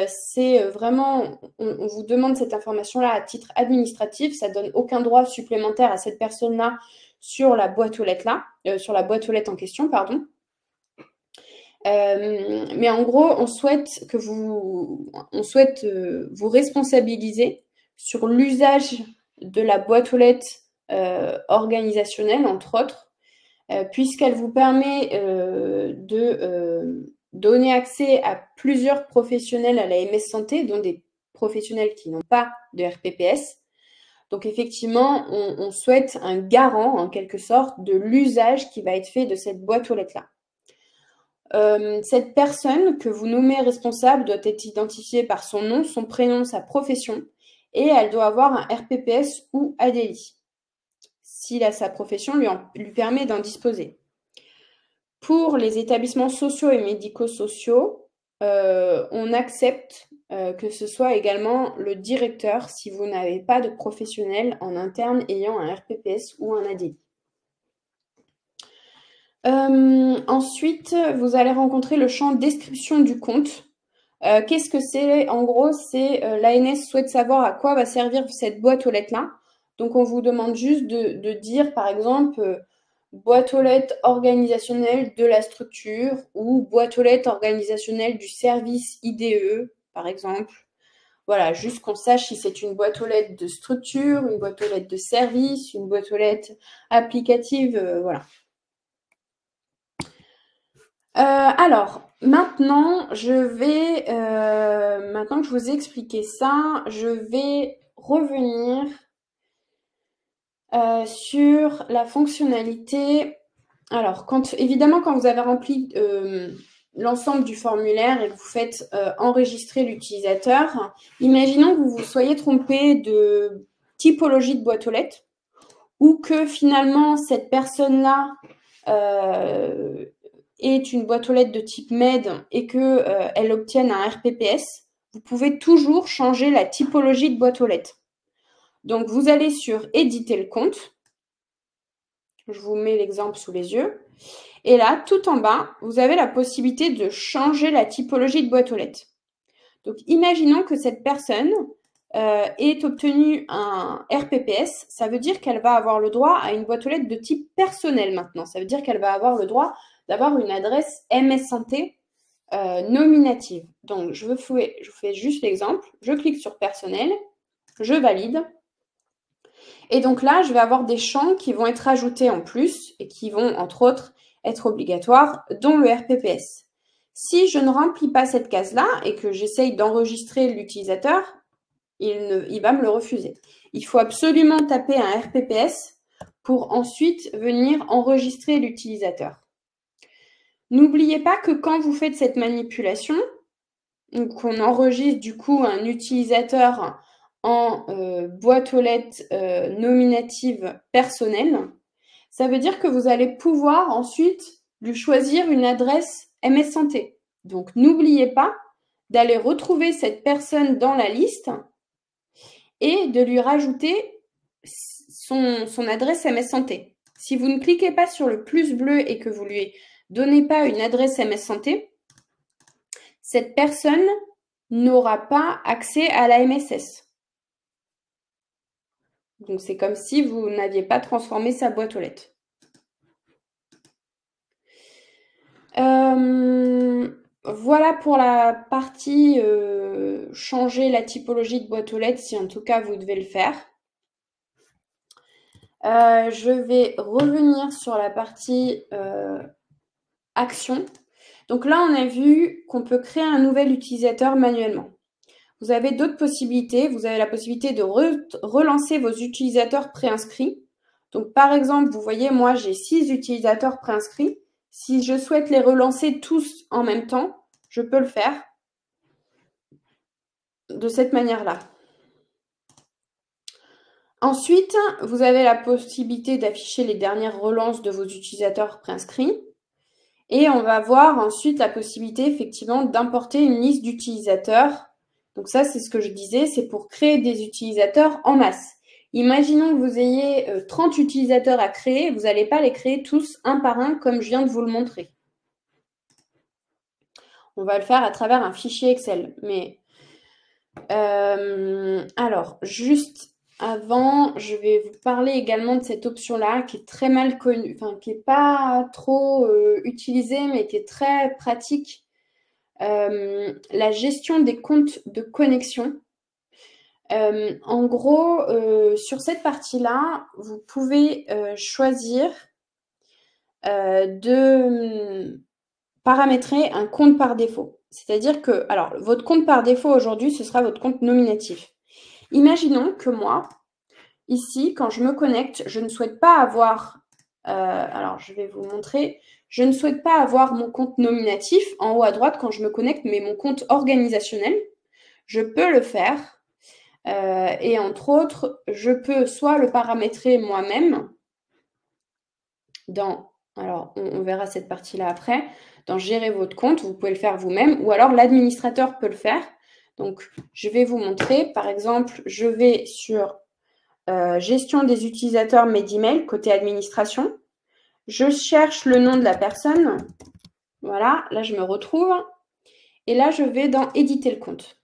Speaker 1: c'est vraiment, on vous demande cette information-là à titre administratif, ça ne donne aucun droit supplémentaire à cette personne-là sur la boîte aux lettres-là, sur la boîte aux lettres en question, pardon. Mais en gros, on souhaite vous responsabiliser sur l'usage de la boîte aux lettres organisationnelle, entre autres, puisqu'elle vous permet de donner accès à plusieurs professionnels à la MS Santé, dont des professionnels qui n'ont pas de RPPS. Donc effectivement, on souhaite un garant, en quelque sorte, de l'usage qui va être fait de cette boîte aux lettres-là. Cette personne que vous nommez responsable doit être identifiée par son nom, son prénom, sa profession, et elle doit avoir un RPPS ou ADI, si sa profession lui permet d'en disposer. Pour les établissements sociaux et médico-sociaux, on accepte que ce soit également le directeur si vous n'avez pas de professionnel en interne ayant un RPPS ou un ADI. Ensuite, vous allez rencontrer le champ description du compte. Qu'est-ce que c'est? En gros, c'est l'ANS souhaite savoir à quoi va servir cette boîte aux lettres-là. Donc, on vous demande juste de dire, par exemple, boîte aux lettres organisationnelle de la structure ou boîte aux lettres organisationnelle du service IDE, par exemple. Voilà, juste qu'on sache si c'est une boîte aux lettres de structure, une boîte aux lettres de service, une boîte aux lettres applicative, voilà. Alors, maintenant, maintenant que je vous ai expliqué ça, je vais revenir sur la fonctionnalité. Alors, évidemment, quand vous avez rempli l'ensemble du formulaire et que vous faites enregistrer l'utilisateur, imaginons que vous vous soyez trompé de typologie de boîte aux lettres ou que finalement, cette personne-là est une boîte aux lettres de type MED et qu'elle obtienne un RPPS, vous pouvez toujours changer la typologie de boîte aux lettres. Donc, vous allez sur « Éditer le compte ». Je vous mets l'exemple sous les yeux. Et là, tout en bas, vous avez la possibilité de changer la typologie de boîte aux lettres. Donc, imaginons que cette personne ait obtenu un RPPS. Ça veut dire qu'elle va avoir le droit à une boîte aux lettres de type personnel maintenant. Ça veut dire qu'elle va avoir le droit d'avoir une adresse MS Santé nominative. Donc, je vous fais juste l'exemple. Je clique sur personnel, je valide. Et donc là, je vais avoir des champs qui vont être ajoutés en plus et qui vont, entre autres, être obligatoires, dont le RPPS. Si je ne remplis pas cette case-là et que j'essaye d'enregistrer l'utilisateur, il va me le refuser. Il faut absolument taper un RPPS pour ensuite venir enregistrer l'utilisateur. N'oubliez pas que quand vous faites cette manipulation, qu'on enregistre du coup un utilisateur en boîte aux lettres nominative personnelle, ça veut dire que vous allez pouvoir ensuite lui choisir une adresse MS Santé. Donc, n'oubliez pas d'aller retrouver cette personne dans la liste et de lui rajouter son adresse MS Santé. Si vous ne cliquez pas sur le plus bleu et que vous ne lui donnez pas une adresse MS Santé, cette personne n'aura pas accès à la MSS. Donc, c'est comme si vous n'aviez pas transformé sa boîte aux lettres. Voilà pour la partie changer la typologie de boîte aux lettres, si en tout cas vous devez le faire. Je vais revenir sur la partie action. Donc là, on a vu qu'on peut créer un nouvel utilisateur manuellement. Vous avez d'autres possibilités. Vous avez la possibilité de relancer vos utilisateurs préinscrits. Donc, par exemple, vous voyez, moi, j'ai 6 utilisateurs préinscrits. Si je souhaite les relancer tous en même temps, je peux le faire de cette manière-là. Ensuite, vous avez la possibilité d'afficher les dernières relances de vos utilisateurs préinscrits. Et on va voir ensuite la possibilité, effectivement, d'importer une liste d'utilisateurs. Donc ça, c'est ce que je disais, c'est pour créer des utilisateurs en masse. Imaginons que vous ayez 30 utilisateurs à créer, vous n'allez pas les créer tous un par un comme je viens de vous le montrer. On va le faire à travers un fichier Excel. Mais alors, juste avant, je vais vous parler également de cette option-là qui est très mal connue, enfin qui n'est pas trop utilisée, mais qui est très pratique. La gestion des comptes de connexion. En gros, sur cette partie-là, vous pouvez choisir de paramétrer un compte par défaut. C'est-à-dire que, alors, votre compte par défaut aujourd'hui, ce sera votre compte nominatif. Imaginons que moi, ici, quand je me connecte, je ne souhaite pas avoir, alors je vais vous montrer, je ne souhaite pas avoir mon compte nominatif en haut à droite quand je me connecte, mais mon compte organisationnel. Je peux le faire. Et entre autres, je peux soit le paramétrer moi-même dans, alors on verra cette partie-là après, dans gérer votre compte, vous pouvez le faire vous-même, ou alors l'administrateur peut le faire. Donc, je vais vous montrer. Par exemple, je vais sur gestion des utilisateurs Medemail, côté administration. Je cherche le nom de la personne. Voilà, là, je me retrouve. Et là, je vais dans éditer le compte.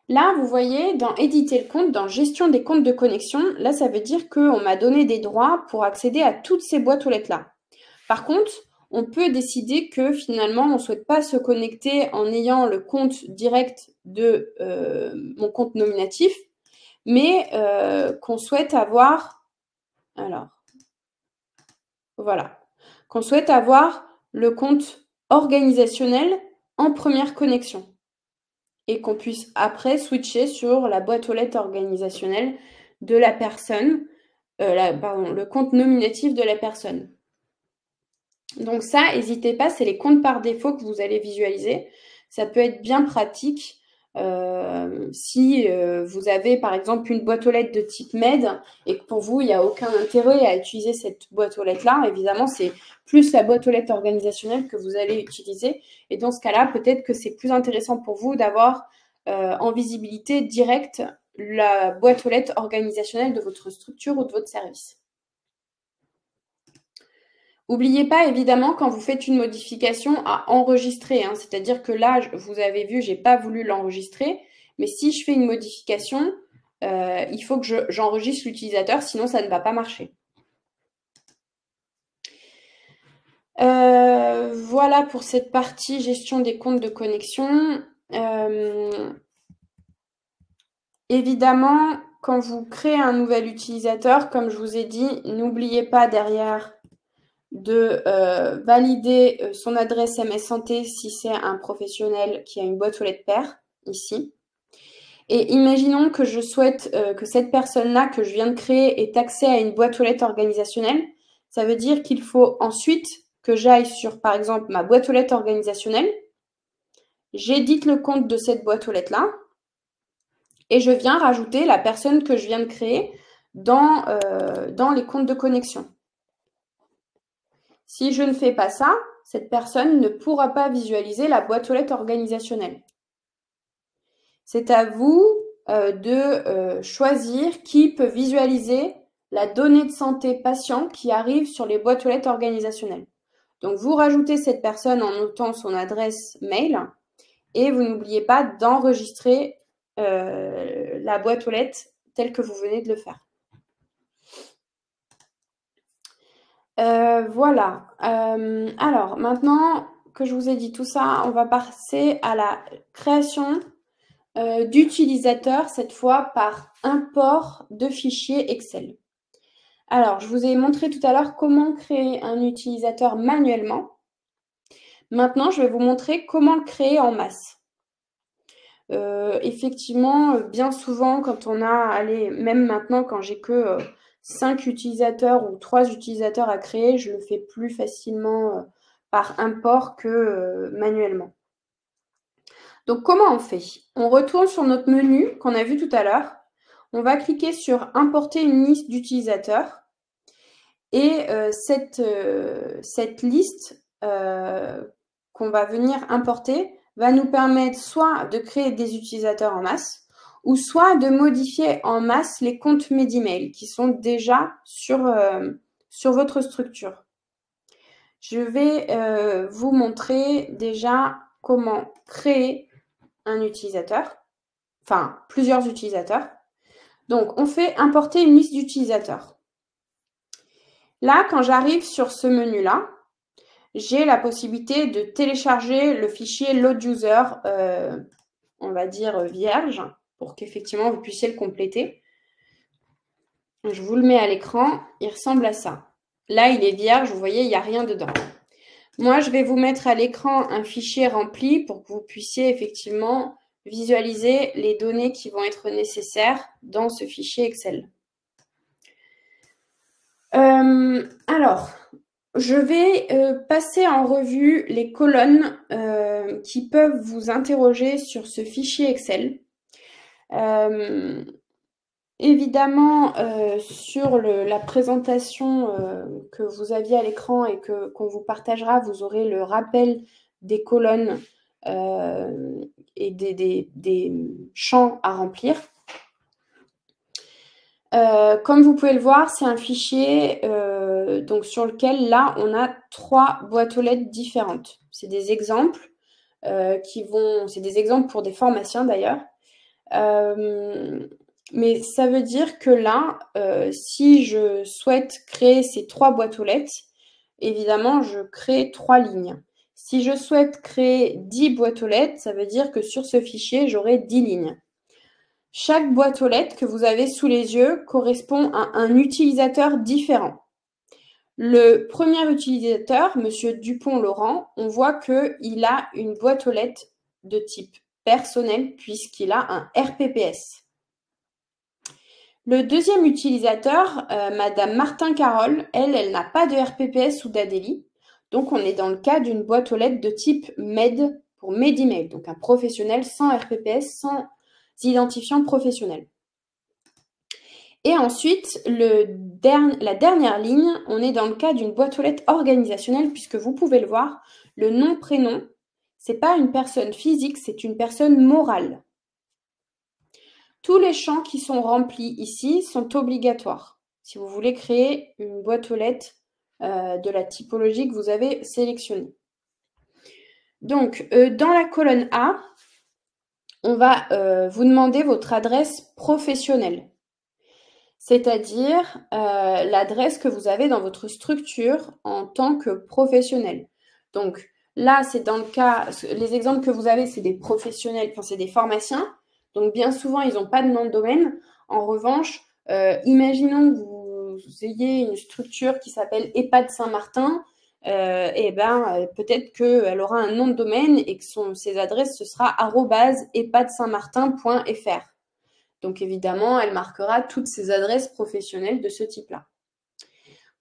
Speaker 1: Là, vous voyez, dans éditer le compte, dans gestion des comptes de connexion, là, ça veut dire qu'on m'a donné des droits pour accéder à toutes ces boîtes aux lettres-là. Par contre, on peut décider que finalement, on ne souhaite pas se connecter en ayant le compte direct de mon compte nominatif, mais qu'on souhaite avoir, alors, voilà, qu'on souhaite avoir le compte organisationnel en première connexion et qu'on puisse après switcher sur la boîte aux lettres organisationnelle de la personne, le compte nominatif de la personne. Donc ça, n'hésitez pas, c'est les comptes par défaut que vous allez visualiser. Ça peut être bien pratique si vous avez par exemple une boîte aux lettres de type MED et que pour vous, il n'y a aucun intérêt à utiliser cette boîte aux lettres-là. Évidemment, c'est plus la boîte aux lettres organisationnelle que vous allez utiliser. Et dans ce cas-là, peut-être que c'est plus intéressant pour vous d'avoir en visibilité directe la boîte aux lettres organisationnelle de votre structure ou de votre service. N'oubliez pas, évidemment, quand vous faites une modification, à enregistrer. Hein. C'est-à-dire que là, vous avez vu, je n'ai pas voulu l'enregistrer. Mais si je fais une modification, il faut que j'enregistre l'utilisateur, sinon ça ne va pas marcher. Voilà pour cette partie gestion des comptes de connexion. Évidemment, quand vous créez un nouvel utilisateur, comme je vous ai dit, n'oubliez pas derrière de valider son adresse MS Santé si c'est un professionnel qui a une boîte aux lettres paires, ici. Et imaginons que je souhaite que cette personne-là que je viens de créer ait accès à une boîte aux lettres organisationnelle. Ça veut dire qu'il faut ensuite que j'aille sur, par exemple, ma boîte aux lettres organisationnelle. J'édite le compte de cette boîte aux lettres-là. Et je viens rajouter la personne que je viens de créer dans les comptes de connexion. Si je ne fais pas ça, cette personne ne pourra pas visualiser la boîte aux lettres organisationnelle. C'est à vous de choisir qui peut visualiser la donnée de santé patient qui arrive sur les boîtes aux lettres organisationnelles. Donc, vous rajoutez cette personne en notant son adresse mail et vous n'oubliez pas d'enregistrer la boîte aux lettres telle que vous venez de le faire. Voilà. Alors, maintenant que je vous ai dit tout ça, on va passer à la création d'utilisateurs, cette fois par import de fichiers Excel. Alors, je vous ai montré tout à l'heure comment créer un utilisateur manuellement. Maintenant, je vais vous montrer comment le créer en masse. Effectivement, bien souvent, quand on a, allez, même maintenant, quand j'ai que 5 utilisateurs ou 3 utilisateurs à créer, je le fais plus facilement par import que manuellement. Donc, comment on fait? On retourne sur notre menu qu'on a vu tout à l'heure. On va cliquer sur « Importer une liste d'utilisateurs ». Et cette liste qu'on va venir importer va nous permettre soit de créer des utilisateurs en masse, ou soit de modifier en masse les comptes Medemail qui sont déjà sur votre structure. Je vais vous montrer déjà comment créer un utilisateur, enfin plusieurs utilisateurs. Donc, on fait importer une liste d'utilisateurs. Là, quand j'arrive sur ce menu-là, j'ai la possibilité de télécharger le fichier load user, on va dire vierge, pour qu'effectivement vous puissiez le compléter. Je vous le mets à l'écran, il ressemble à ça. Là, il est vierge, vous voyez, il n'y a rien dedans. Moi, je vais vous mettre à l'écran un fichier rempli pour que vous puissiez effectivement visualiser les données qui vont être nécessaires dans ce fichier Excel. Alors, je vais passer en revue les colonnes qui peuvent vous interroger sur ce fichier Excel. Évidemment, sur la présentation que vous aviez à l'écran et qu'on vous partagera, vous aurez le rappel des colonnes et des champs à remplir. Comme vous pouvez le voir, c'est un fichier donc sur lequel, là, on a 3 boîtes aux lettres différentes. C'est des exemples c'est des exemples pour des formations d'ailleurs. Mais ça veut dire que là, si je souhaite créer ces 3 boîtes aux lettres, évidemment, je crée 3 lignes. Si je souhaite créer 10 boîtes aux lettres, ça veut dire que sur ce fichier, j'aurai 10 lignes. Chaque boîte aux lettres que vous avez sous les yeux correspond à un utilisateur différent. Le premier utilisateur, Monsieur Dupont-Laurent, on voit qu'il a une boîte aux lettres de type personnel puisqu'il a un RPPS. Le deuxième utilisateur, Madame Martin-Carole, elle n'a pas de RPPS ou d'ADELI. Donc, on est dans le cas d'une boîte aux lettres de type MED pour Medemail, donc un professionnel sans RPPS, sans identifiant professionnel. Et ensuite, la dernière ligne, on est dans le cas d'une boîte aux lettres organisationnelle, puisque vous pouvez le voir, le nom-prénom, ce n'est pas une personne physique, c'est une personne morale. Tous les champs qui sont remplis ici sont obligatoires si vous voulez créer une boîte aux lettres de la typologie que vous avez sélectionnée. Donc, dans la colonne A, on va vous demander votre adresse professionnelle, c'est-à-dire l'adresse que vous avez dans votre structure en tant que professionnel. Donc là, c'est dans le cas, les exemples que vous avez, c'est des professionnels, enfin c'est des pharmaciens. Donc bien souvent, ils n'ont pas de nom de domaine. En revanche, imaginons que vous ayez une structure qui s'appelle EHPAD Saint-Martin. Peut-être qu'elle aura un nom de domaine et que ses adresses, ce sera @ehpadsaintmartin.fr. Donc évidemment, elle marquera toutes ses adresses professionnelles de ce type-là.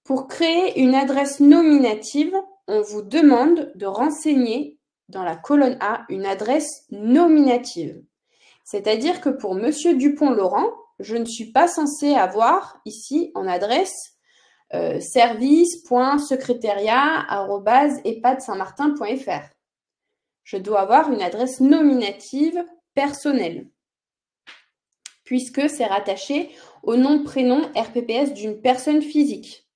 Speaker 1: Pour créer une adresse nominative, on vous demande de renseigner dans la colonne A une adresse nominative. C'est-à-dire que pour Monsieur Dupont-Laurent, je ne suis pas censée avoir ici en adresse service.secrétariat@ehpadsaintmartin.fr. Je dois avoir une adresse nominative personnelle, puisque c'est rattaché au nom, prénom, RPPS d'une personne physique.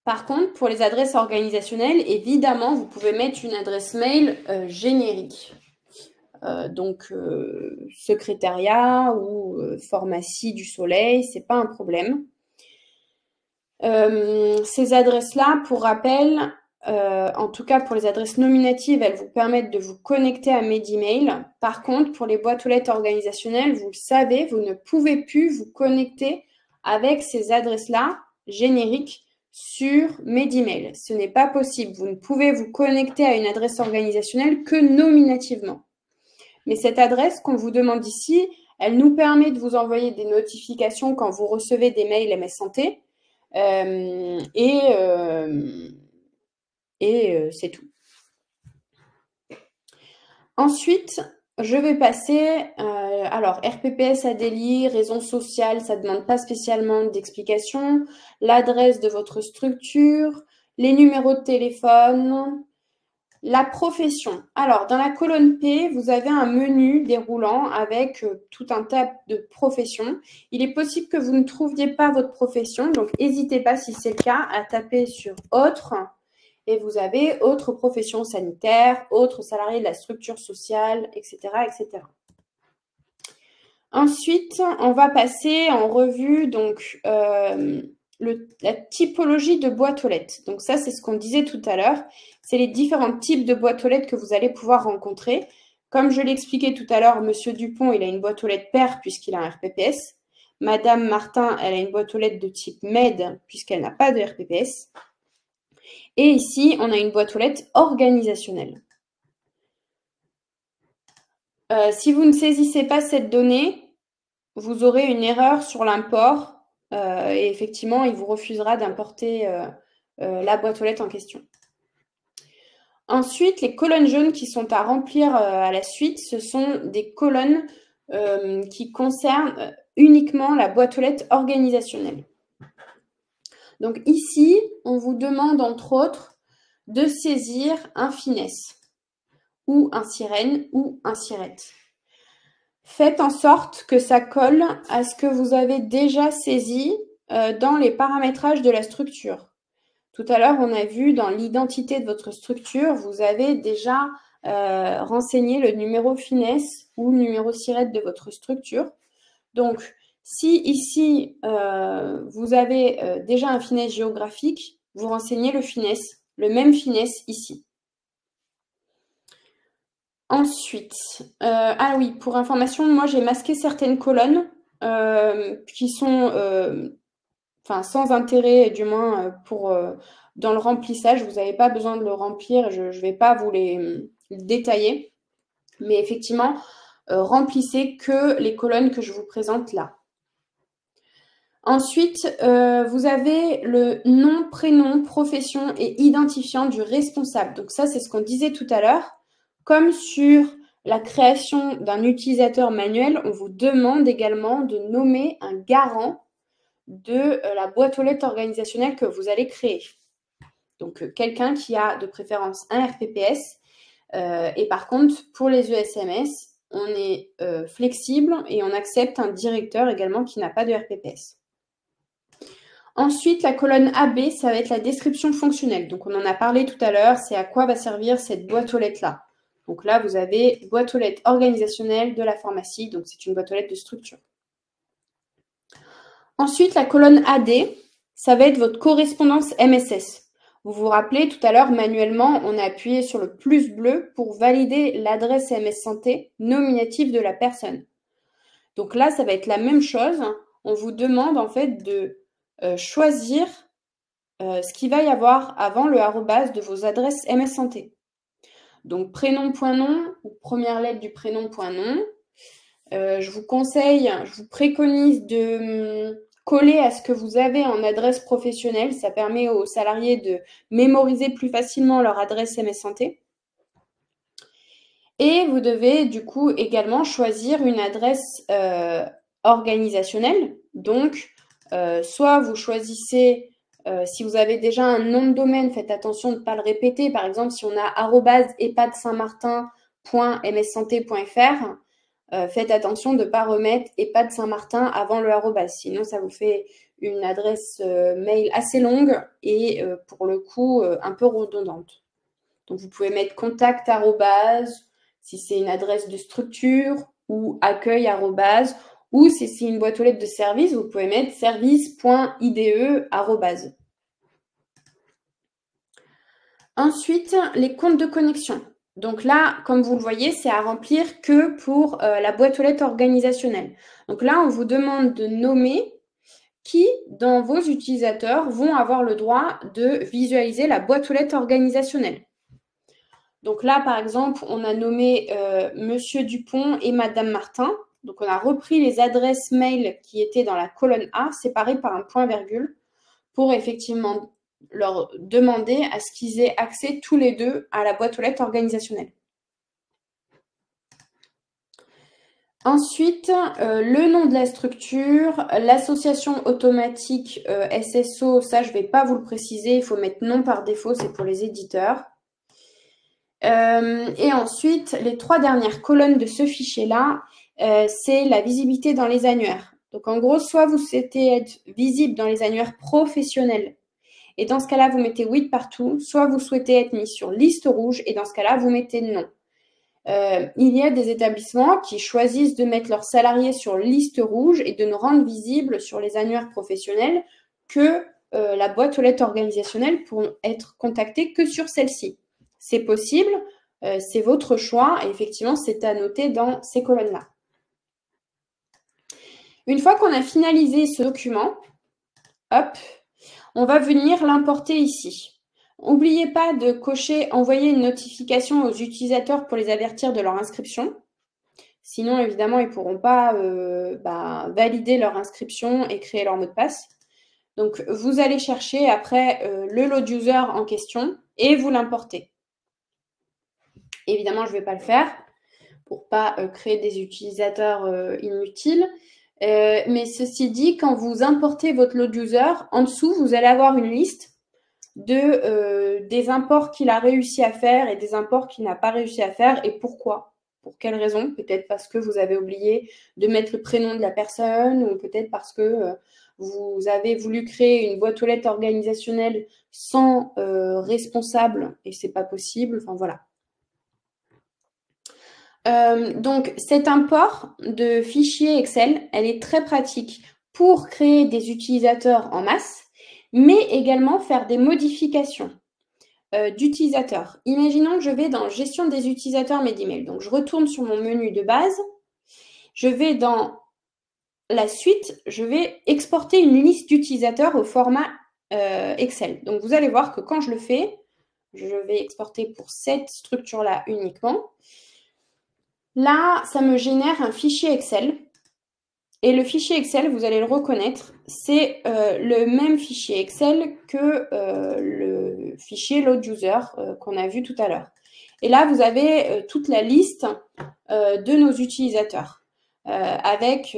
Speaker 1: Par contre, pour les adresses organisationnelles, évidemment, vous pouvez mettre une adresse mail générique. Donc, secrétariat ou pharmacie du Soleil, ce n'est pas un problème. Ces adresses-là, pour rappel, en tout cas pour les adresses nominatives, elles vous permettent de vous connecter à Medemail. Par contre, pour les boîtes aux lettres organisationnelles, vous le savez, vous ne pouvez plus vous connecter avec ces adresses-là génériques sur Medemail. Ce n'est pas possible. Vous ne pouvez vous connecter à une adresse organisationnelle que nominativement. Mais cette adresse qu'on vous demande ici, elle nous permet de vous envoyer des notifications quand vous recevez des mails MS Santé. C'est tout. Ensuite, je vais passer, alors RPPS ADELI, raison sociale, ça ne demande pas spécialement d'explication, l'adresse de votre structure, les numéros de téléphone, la profession. Alors, dans la colonne P, vous avez un menu déroulant avec tout un tas de professions. Il est possible que vous ne trouviez pas votre profession, donc n'hésitez pas, si c'est le cas, à taper sur « Autre » et vous avez « Autre profession sanitaire »,« Autre salarié de la structure sociale », etc., etc. Ensuite, on va passer en revue donc la typologie de boîte aux lettres. Donc ça, c'est ce qu'on disait tout à l'heure. C'est les différents types de boîtes aux lettres que vous allez pouvoir rencontrer. Comme je l'expliquais tout à l'heure, Monsieur Dupont, il a une boîte aux lettres paire puisqu'il a un RPPS. Madame Martin, elle a une boîte aux lettres de type MED puisqu'elle n'a pas de RPPS. Et ici, on a une boîte aux lettres organisationnelle. Si vous ne saisissez pas cette donnée, vous aurez une erreur sur l'import et effectivement, il vous refusera d'importer la boîte aux lettres en question. Ensuite, les colonnes jaunes qui sont à remplir à la suite, ce sont des colonnes qui concernent uniquement la boîte aux lettres organisationnelle. Donc ici, on vous demande entre autres de saisir un finesse ou un sirène ou un sirette. Faites en sorte que ça colle à ce que vous avez déjà saisi dans les paramétrages de la structure. Tout à l'heure, on a vu dans l'identité de votre structure, vous avez déjà renseigné le numéro finesse ou le numéro sirette de votre structure. Donc, si ici, vous avez déjà un finesse géographique, vous renseignez le finesse, le même finesse ici. Ensuite, ah oui, pour information, moi j'ai masqué certaines colonnes qui sont sans intérêt, du moins dans le remplissage. Vous n'avez pas besoin de le remplir, je ne vais pas vous les détailler. Mais effectivement, remplissez que les colonnes que je vous présente là. Ensuite, vous avez le nom, prénom, profession et identifiant du responsable. Donc ça, c'est ce qu'on disait tout à l'heure. Comme sur la création d'un utilisateur manuel, on vous demande également de nommer un garant de la boîte aux lettres organisationnelle que vous allez créer. Donc, quelqu'un qui a de préférence un RPPS. Et par contre, pour les ESMS, on est flexible et on accepte un directeur également qui n'a pas de RPPS. Ensuite, la colonne AB, ça va être la description fonctionnelle. Donc, on en a parlé tout à l'heure, c'est à quoi va servir cette boîte aux lettres-là. Donc là, vous avez boîte aux lettres organisationnelle de la pharmacie, donc c'est une boîte aux lettres de structure. Ensuite, la colonne AD, ça va être votre correspondance MSS. Vous vous rappelez, tout à l'heure, manuellement, on a appuyé sur le plus bleu pour valider l'adresse MS Santé nominative de la personne. Donc là, ça va être la même chose. On vous demande en fait de choisir ce qu'il va y avoir avant le arrobase de vos adresses MS Santé. Donc prénom.nom ou première lettre du prénom.nom. Je vous conseille, je vous préconise de coller à ce que vous avez en adresse professionnelle. Ça permet aux salariés de mémoriser plus facilement leur adresse MS Santé. Et vous devez du coup également choisir une adresse organisationnelle. Donc, soit vous choisissez, si vous avez déjà un nom de domaine, faites attention de ne pas le répéter. Par exemple, si on a @epadsaintmartin.mssanté.fr, faites attention de ne pas remettre EHPAD Saint-Martin avant le arrobase. Sinon, ça vous fait une adresse mail assez longue et pour le coup, un peu redondante. Donc, vous pouvez mettre contact arrobase si c'est une adresse de structure ou accueil arrobase ou si c'est une boîte aux lettres de service, vous pouvez mettre service.ide arrobase. Ensuite, les comptes de connexion. Donc là, comme vous le voyez, c'est à remplir que pour la boîte aux lettres organisationnelle. Donc là, on vous demande de nommer qui, dans vos utilisateurs, vont avoir le droit de visualiser la boîte aux lettres organisationnelle. Donc là, par exemple, on a nommé Monsieur Dupont et Madame Martin. Donc, on a repris les adresses mail qui étaient dans la colonne A, séparées par un point-virgule, pour effectivement leur demander à ce qu'ils aient accès tous les deux à la boîte aux lettres organisationnelle. Ensuite, le nom de la structure, l'association automatique SSO, ça je ne vais pas vous le préciser, il faut mettre non par défaut, c'est pour les éditeurs. Et ensuite, les 3 dernières colonnes de ce fichier-là, c'est la visibilité dans les annuaires. Donc en gros, soit vous souhaitez être visible dans les annuaires professionnels, et dans ce cas-là, vous mettez oui partout, soit vous souhaitez être mis sur liste rouge, et dans ce cas-là, vous mettez non. Il y a des établissements qui choisissent de mettre leurs salariés sur liste rouge et de ne rendre visible sur les annuaires professionnels que la boîte aux lettres organisationnelle pour être contacté que sur celle-ci. C'est possible, c'est votre choix et effectivement, c'est à noter dans ces colonnes-là. Une fois qu'on a finalisé ce document, hop, on va venir l'importer ici. N'oubliez pas de cocher « Envoyer une notification aux utilisateurs pour les avertir de leur inscription ». Sinon, évidemment, ils ne pourront pas valider leur inscription et créer leur mot de passe. Donc, vous allez chercher après le load user en question et vous l'importez. Évidemment, je ne vais pas le faire pour ne pas créer des utilisateurs inutiles. Mais ceci dit, quand vous importez votre load user, en dessous, vous allez avoir une liste des imports qu'il a réussi à faire et des imports qu'il n'a pas réussi à faire et pourquoi. Pour quelle raison? Peut-être parce que vous avez oublié de mettre le prénom de la personne ou peut-être parce que vous avez voulu créer une boîte aux lettres organisationnelle sans responsable et c'est pas possible. Enfin voilà. Donc cet import de fichier Excel, elle est très pratique pour créer des utilisateurs en masse, mais également faire des modifications d'utilisateurs. Imaginons que je vais dans gestion des utilisateurs mes emails. Donc je retourne sur mon menu de base, je vais dans la suite, je vais exporter une liste d'utilisateurs au format Excel. Donc vous allez voir que quand je le fais, je vais exporter pour cette structure-là uniquement. Là, ça me génère un fichier Excel. Et le fichier Excel, vous allez le reconnaître, c'est le même fichier Excel que le fichier load user qu'on a vu tout à l'heure. Et là, vous avez toute la liste de nos utilisateurs avec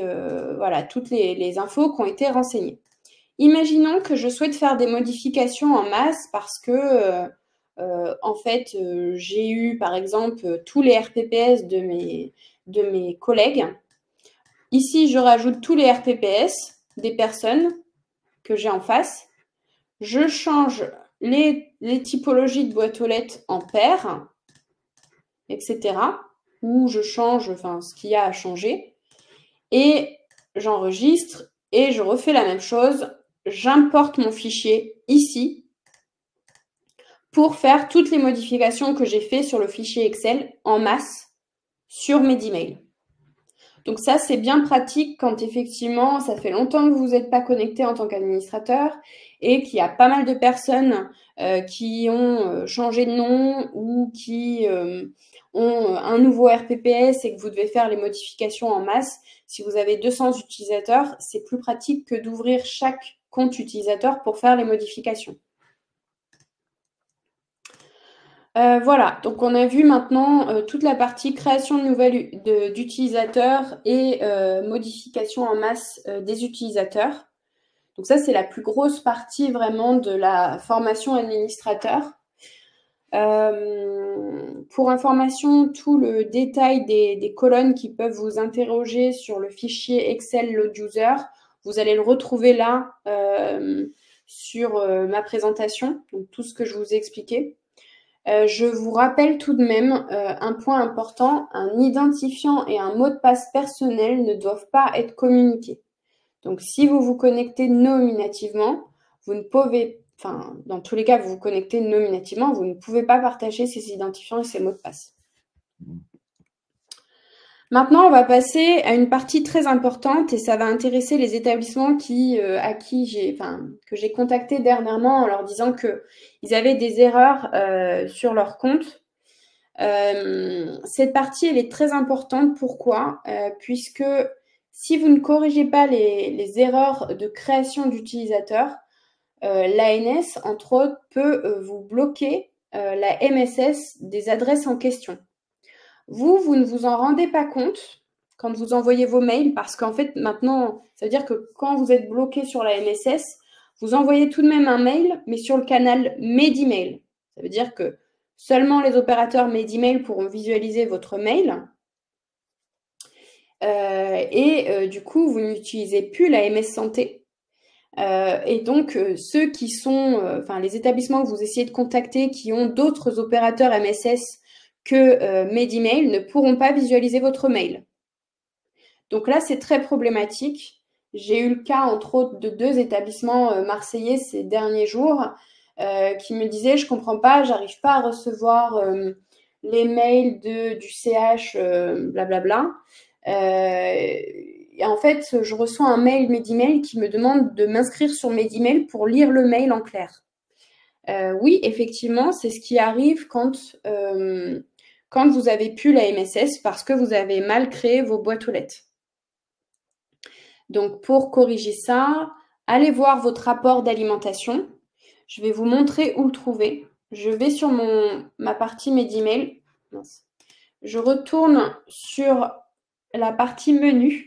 Speaker 1: voilà, toutes les infos qui ont été renseignées. Imaginons que je souhaite faire des modifications en masse parce que en fait, j'ai eu par exemple tous les RPPS de mes collègues. Ici, je rajoute tous les RPPS des personnes que j'ai en face. Je change les typologies de boîte aux lettres en paires, etc. Ou je change ce qu'il y a à changer. Et j'enregistre et je refais la même chose. J'importe mon fichier ici pour faire toutes les modifications que j'ai faites sur le fichier Excel en masse sur mes emails. Donc ça, c'est bien pratique quand effectivement, ça fait longtemps que vous n'êtes pas connecté en tant qu'administrateur et qu'il y a pas mal de personnes qui ont changé de nom ou qui ont un nouveau RPPS et que vous devez faire les modifications en masse. Si vous avez 200 utilisateurs, c'est plus pratique que d'ouvrir chaque compte utilisateur pour faire les modifications. Voilà, donc on a vu maintenant toute la partie création de nouvelles d'utilisateurs et modification en masse des utilisateurs. Donc ça, c'est la plus grosse partie vraiment de la formation administrateur. Pour information, tout le détail des colonnes qui peuvent vous interroger sur le fichier Excel Load User, vous allez le retrouver là sur ma présentation, donc tout ce que je vous ai expliqué. Je vous rappelle tout de même un point important, un identifiant et un mot de passe personnel ne doivent pas être communiqués. Donc, si vous vous connectez nominativement, vous ne pouvez, dans tous les cas, vous vous connectez nominativement, vous ne pouvez pas partager ces identifiants et ces mots de passe. Maintenant, on va passer à une partie très importante et ça va intéresser les établissements que j'ai contactés dernièrement en leur disant qu'ils avaient des erreurs sur leur compte. Cette partie, elle est très importante. Pourquoi? Puisque si vous ne corrigez pas les erreurs de création d'utilisateurs, l'ANS, entre autres, peut vous bloquer la MSS des adresses en question. Vous ne vous en rendez pas compte quand vous envoyez vos mails parce qu'en fait, maintenant, ça veut dire que quand vous êtes bloqué sur la MSS, vous envoyez tout de même un mail, mais sur le canal Medemail. Ça veut dire que seulement les opérateurs Medemail pourront visualiser votre mail. Du coup, vous n'utilisez plus la MS Santé. Et donc, ceux qui sont, les établissements que vous essayez de contacter qui ont d'autres opérateurs MSS que Medemail ne pourront pas visualiser votre mail. Donc là, c'est très problématique. J'ai eu le cas, entre autres, de 2 établissements marseillais ces derniers jours qui me disaient « je comprends pas, j'arrive pas à recevoir les mails du CH, blablabla ». Et en fait, je reçois un mail Medemail qui me demande de m'inscrire sur Medemail pour lire le mail en clair. Oui, effectivement, c'est ce qui arrive quand vous avez plus la MSS parce que vous avez mal créé vos boîtes aux lettres. Donc, pour corriger ça, allez voir votre rapport d'alimentation. Je vais vous montrer où le trouver. Je vais sur ma partie Medemail. Je retourne sur la partie menu.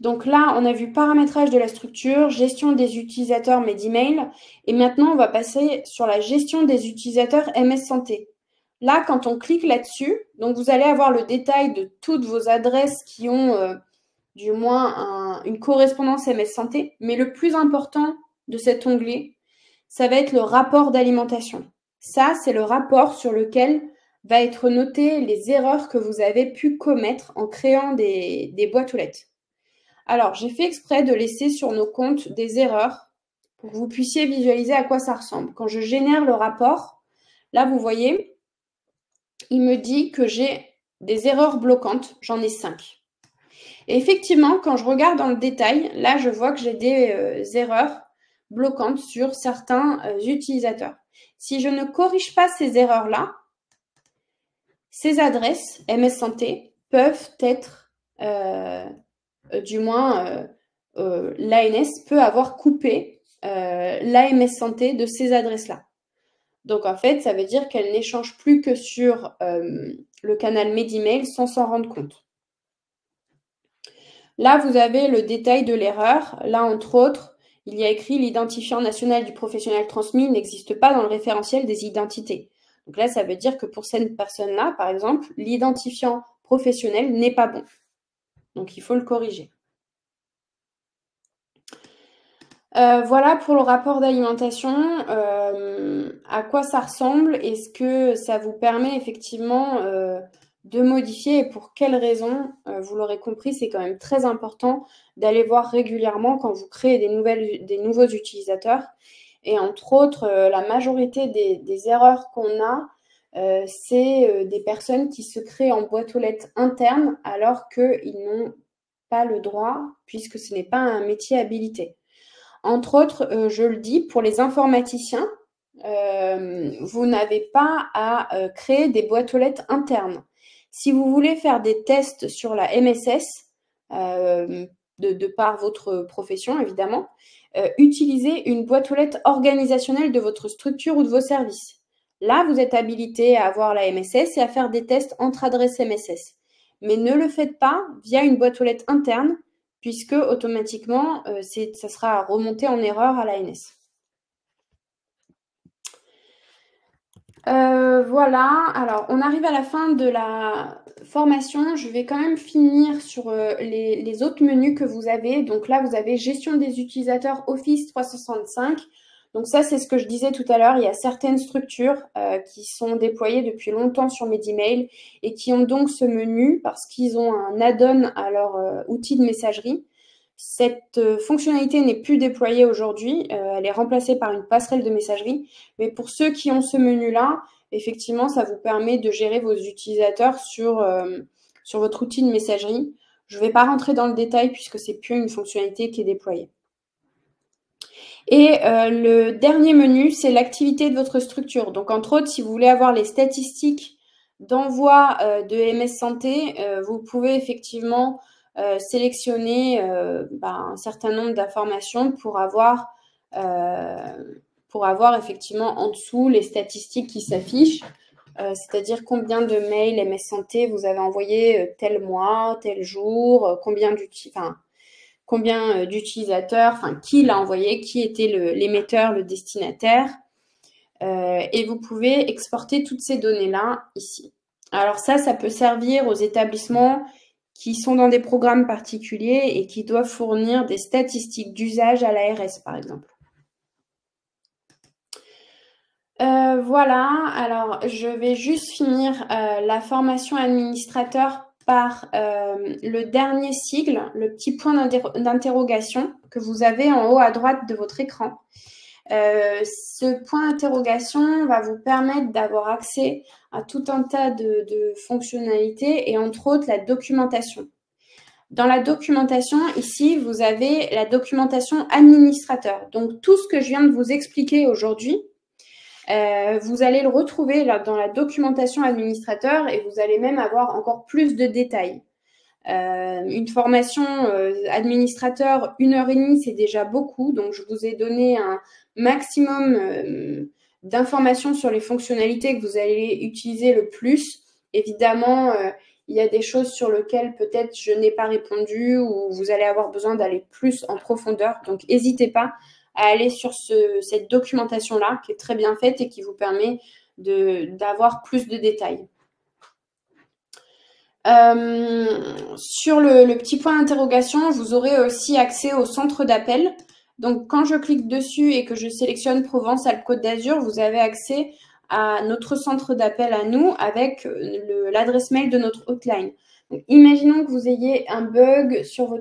Speaker 1: Donc là, on a vu paramétrage de la structure, gestion des utilisateurs Medemail. Et maintenant, on va passer sur la gestion des utilisateurs MS Santé. Là, quand on clique là-dessus, donc vous allez avoir le détail de toutes vos adresses qui ont du moins une correspondance MS Santé. Mais le plus important de cet onglet, ça va être le rapport d'alimentation. Ça, c'est le rapport sur lequel va être noté les erreurs que vous avez pu commettre en créant des boîtes aux lettres. Alors, j'ai fait exprès de laisser sur nos comptes des erreurs pour que vous puissiez visualiser à quoi ça ressemble. Quand je génère le rapport, là, vous voyez, il me dit que j'ai des erreurs bloquantes. J'en ai 5. Et effectivement, quand je regarde dans le détail, là, je vois que j'ai des erreurs bloquantes sur certains utilisateurs. Si je ne corrige pas ces erreurs-là, ces adresses MS Santé peuvent être, du moins, l'ANS peut avoir coupé l'AMS Santé de ces adresses-là. Donc, en fait, ça veut dire qu'elle n'échange plus que sur le canal Medemail sans s'en rendre compte. Là, vous avez le détail de l'erreur. Là, entre autres, il y a écrit « L'identifiant national du professionnel transmis n'existe pas dans le référentiel des identités ». Donc là, ça veut dire que pour cette personne-là, par exemple, l'identifiant professionnel n'est pas bon. Donc, il faut le corriger. Voilà pour le rapport d'alimentation, à quoi ça ressemble, est-ce que ça vous permet effectivement de modifier et pour quelles raisons, vous l'aurez compris, c'est quand même très important d'aller voir régulièrement quand vous créez des nouveaux utilisateurs. Et entre autres, la majorité des erreurs qu'on a, c'est des personnes qui se créent en boîte aux lettres interne alors qu'ils n'ont pas le droit puisque ce n'est pas un métier habilité. Entre autres, je le dis, pour les informaticiens, vous n'avez pas à créer des boîtes aux lettres internes. Si vous voulez faire des tests sur la MSS, de par votre profession évidemment, utilisez une boîte aux lettres organisationnelle de votre structure ou de vos services. Là, vous êtes habilité à avoir la MSS et à faire des tests entre adresses MSS. Mais ne le faites pas via une boîte aux lettres interne, puisque automatiquement, ça sera remonté en erreur à l'ANS. Voilà, alors on arrive à la fin de la formation. Je vais quand même finir sur les autres menus que vous avez. Donc là, vous avez gestion des utilisateurs Office 365. Donc ça, c'est ce que je disais tout à l'heure. Il y a certaines structures qui sont déployées depuis longtemps sur Medemail et qui ont donc ce menu parce qu'ils ont un add-on à leur outil de messagerie. Cette fonctionnalité n'est plus déployée aujourd'hui, elle est remplacée par une passerelle de messagerie. Mais pour ceux qui ont ce menu-là, effectivement, ça vous permet de gérer vos utilisateurs sur sur votre outil de messagerie. Je ne vais pas rentrer dans le détail puisque c'est plus une fonctionnalité qui est déployée. Et le dernier menu, c'est l'activité de votre structure. Donc, entre autres, si vous voulez avoir les statistiques d'envoi de MS Santé, vous pouvez effectivement sélectionner un certain nombre d'informations pour avoir effectivement en dessous les statistiques qui s'affichent, c'est-à-dire combien de mails MS Santé vous avez envoyé tel mois, tel jour, combien d'utilisateurs, enfin qui l'a envoyé, qui était l'émetteur, le destinataire. Et vous pouvez exporter toutes ces données-là ici. Alors ça peut servir aux établissements qui sont dans des programmes particuliers et qui doivent fournir des statistiques d'usage à l'ARS, par exemple. Voilà, alors je vais juste finir la formation administrateur par le dernier sigle, le petit point d'interrogation que vous avez en haut à droite de votre écran. Ce point d'interrogation va vous permettre d'avoir accès à tout un tas de fonctionnalités et entre autres la documentation. Dans la documentation, ici, vous avez la documentation administrateur. Donc, tout ce que je viens de vous expliquer aujourd'hui, vous allez le retrouver là, dans la documentation administrateur et vous allez même avoir encore plus de détails. Une formation administrateur 1h30, c'est déjà beaucoup. Donc, je vous ai donné un maximum d'informations sur les fonctionnalités que vous allez utiliser le plus. Évidemment, il y a des choses sur lesquelles peut-être je n'ai pas répondu ou vous allez avoir besoin d'aller plus en profondeur. Donc, n'hésitez pas à aller sur cette documentation-là qui est très bien faite et qui vous permet d'avoir plus de détails. Sur le petit point d'interrogation, vous aurez aussi accès au centre d'appel. Donc, quand je clique dessus et que je sélectionne Provence-Alpes-Côte d'Azur, vous avez accès à notre centre d'appel à nous avec l'adresse mail de notre hotline. Donc, imaginons que vous ayez un bug sur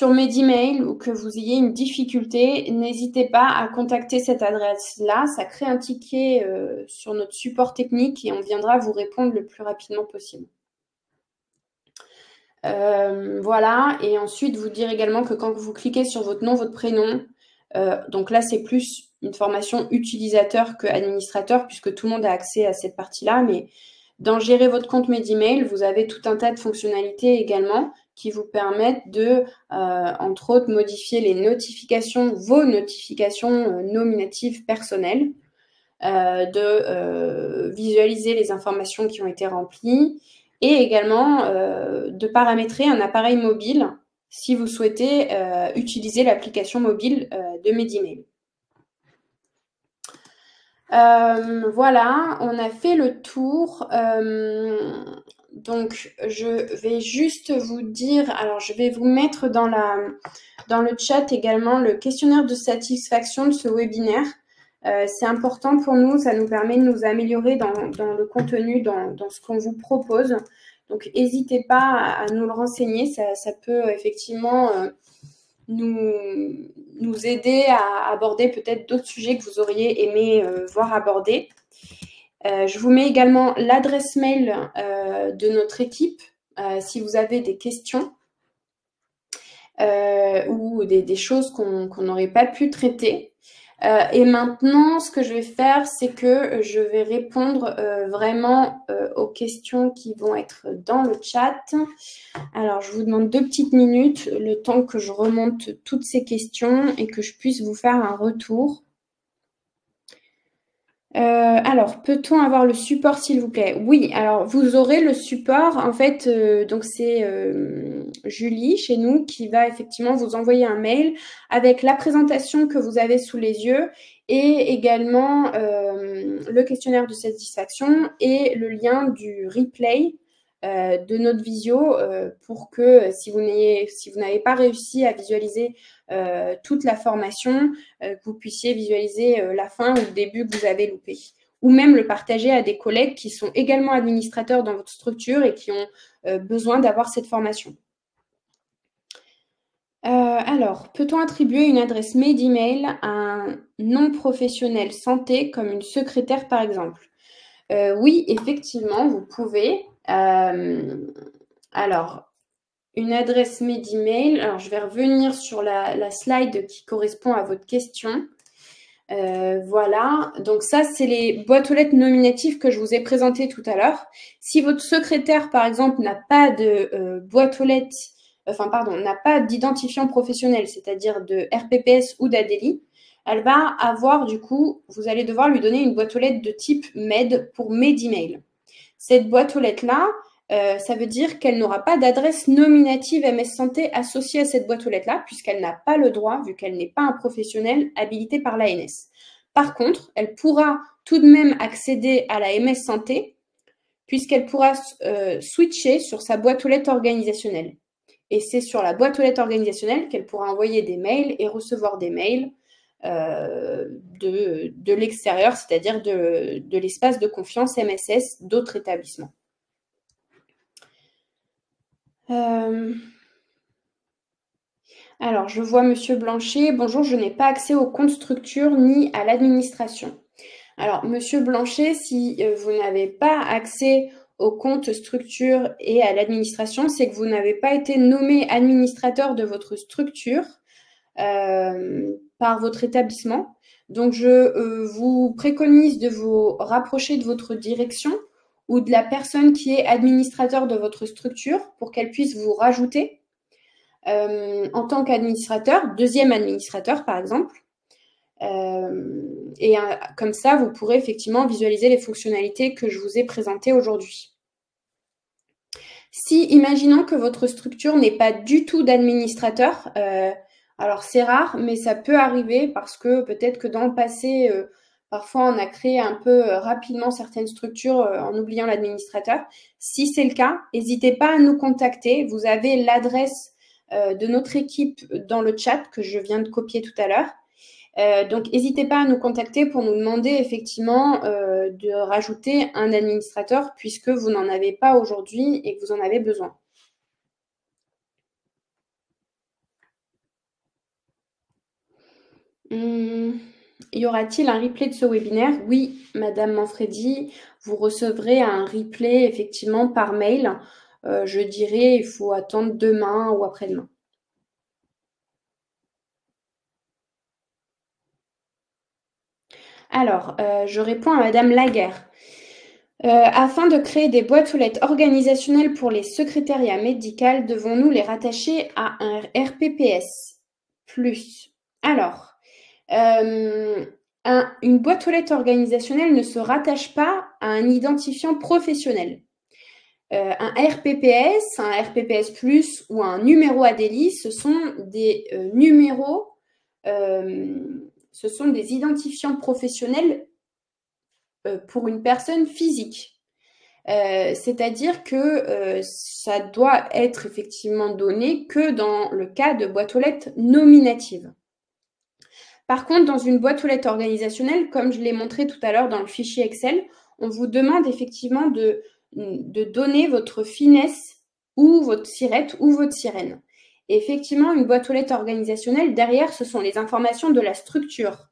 Speaker 1: Medimail ou que vous ayez une difficulté, n'hésitez pas à contacter cette adresse-là. Ça crée un ticket sur notre support technique et on viendra vous répondre le plus rapidement possible. Voilà, et ensuite vous dire également que quand vous cliquez sur votre nom, votre prénom, donc là c'est plus une formation utilisateur que administrateur puisque tout le monde a accès à cette partie-là, mais dans gérer votre compte Medimail, vous avez tout un tas de fonctionnalités également qui vous permettent de, entre autres, modifier les notifications, vos notifications nominatives personnelles, de visualiser les informations qui ont été remplies et également de paramétrer un appareil mobile si vous souhaitez utiliser l'application mobile de Medimail. Voilà, on a fait le tour. Donc, je vais juste vous dire, alors je vais vous mettre dans le chat également le questionnaire de satisfaction de ce webinaire. C'est important pour nous, ça nous permet de nous améliorer dans le contenu, dans ce qu'on vous propose. Donc, n'hésitez pas à nous le renseigner, ça peut effectivement nous aider à aborder peut-être d'autres sujets que vous auriez aimé voir abordés. Je vous mets également l'adresse mail de notre équipe si vous avez des questions ou des choses qu'on n'aurait pas pu traiter. Et maintenant, ce que je vais faire, c'est que je vais répondre vraiment aux questions qui vont être dans le chat. Alors, je vous demande 2 petites minutes, le temps que je remonte toutes ces questions et que je puisse vous faire un retour. Alors, peut-on avoir le support, s'il vous plaît? Oui, alors vous aurez le support. En fait, donc c'est Julie, chez nous, qui va effectivement vous envoyer un mail avec la présentation que vous avez sous les yeux et également le questionnaire de satisfaction et le lien du replay de notre visio pour que si vous n'avez pas réussi à visualiser toute la formation, que vous puissiez visualiser la fin ou le début que vous avez loupé. Ou même le partager à des collègues qui sont également administrateurs dans votre structure et qui ont besoin d'avoir cette formation. Alors, peut-on attribuer une adresse mail d'email à un non-professionnel santé comme une secrétaire par exemple? Oui, effectivement, vous pouvez. Alors, une adresse mail d'email. Alors, je vais revenir sur la slide qui correspond à votre question. Voilà, donc ça, c'est les boîtes aux lettres nominatives que je vous ai présentées tout à l'heure. Si votre secrétaire, par exemple, n'a pas de boîte aux lettres, enfin, pardon, n'a pas d'identifiant professionnel, c'est-à-dire de RPPS ou d'ADELI, elle va avoir, du coup, vous allez devoir lui donner une boîte aux lettres de type MED pour MedEmail. Cette boîte aux lettres-là, ça veut dire qu'elle n'aura pas d'adresse nominative MS Santé associée à cette boîte aux lettres-là, puisqu'elle n'a pas le droit, vu qu'elle n'est pas un professionnel habilité par l'ANS. Par contre, elle pourra tout de même accéder à la MS Santé, puisqu'elle pourra switcher sur sa boîte aux lettres organisationnelle. Et c'est sur la boîte aux lettres organisationnelle qu'elle pourra envoyer des mails et recevoir des mails de l'extérieur, c'est-à-dire de l'espace de confiance MSS d'autres établissements. Alors, je vois Monsieur Blanchet. Bonjour, je n'ai pas accès au compte structure ni à l'administration. Alors, Monsieur Blanchet, si vous n'avez pas accès au compte structure et à l'administration, c'est que vous n'avez pas été nommé administrateur de votre structure par votre établissement. Donc, je vous préconise de vous rapprocher de votre direction ou de la personne qui est administrateur de votre structure pour qu'elle puisse vous rajouter en tant qu'administrateur, deuxième administrateur par exemple. Et comme ça, vous pourrez effectivement visualiser les fonctionnalités que je vous ai présentées aujourd'hui. Si, imaginons que votre structure n'est pas du tout d'administrateur, alors c'est rare, mais ça peut arriver parce que peut-être que dans le passé, parfois on a créé un peu rapidement certaines structures en oubliant l'administrateur. Si c'est le cas, n'hésitez pas à nous contacter. Vous avez l'adresse de notre équipe dans le chat que je viens de copier tout à l'heure. Donc, n'hésitez pas à nous contacter pour nous demander effectivement de rajouter un administrateur puisque vous n'en avez pas aujourd'hui et que vous en avez besoin. Y aura-t-il un replay de ce webinaire? Oui, Madame Manfredi, vous recevrez un replay effectivement par mail. Je dirais il faut attendre demain ou après-demain. Alors, je réponds à Madame Laguerre. Afin de créer des boîtes aux lettres organisationnelles pour les secrétariats médicaux, devons-nous les rattacher à un RPPS plus? Alors, une boîte aux lettres organisationnelle ne se rattache pas à un identifiant professionnel. Un RPPS, un RPPS plus ou un numéro ADELI, ce sont des numéros, ce sont des identifiants professionnels pour une personne physique. C'est-à-dire que ça doit être effectivement donné que dans le cas de boîte aux lettres nominative. Par contre, dans une boîte aux lettres organisationnelle, comme je l'ai montré tout à l'heure dans le fichier Excel, on vous demande effectivement de donner votre finesse ou votre sirette ou votre sirène. Et effectivement, une boîte aux lettres organisationnelle, derrière, ce sont les informations de la structure,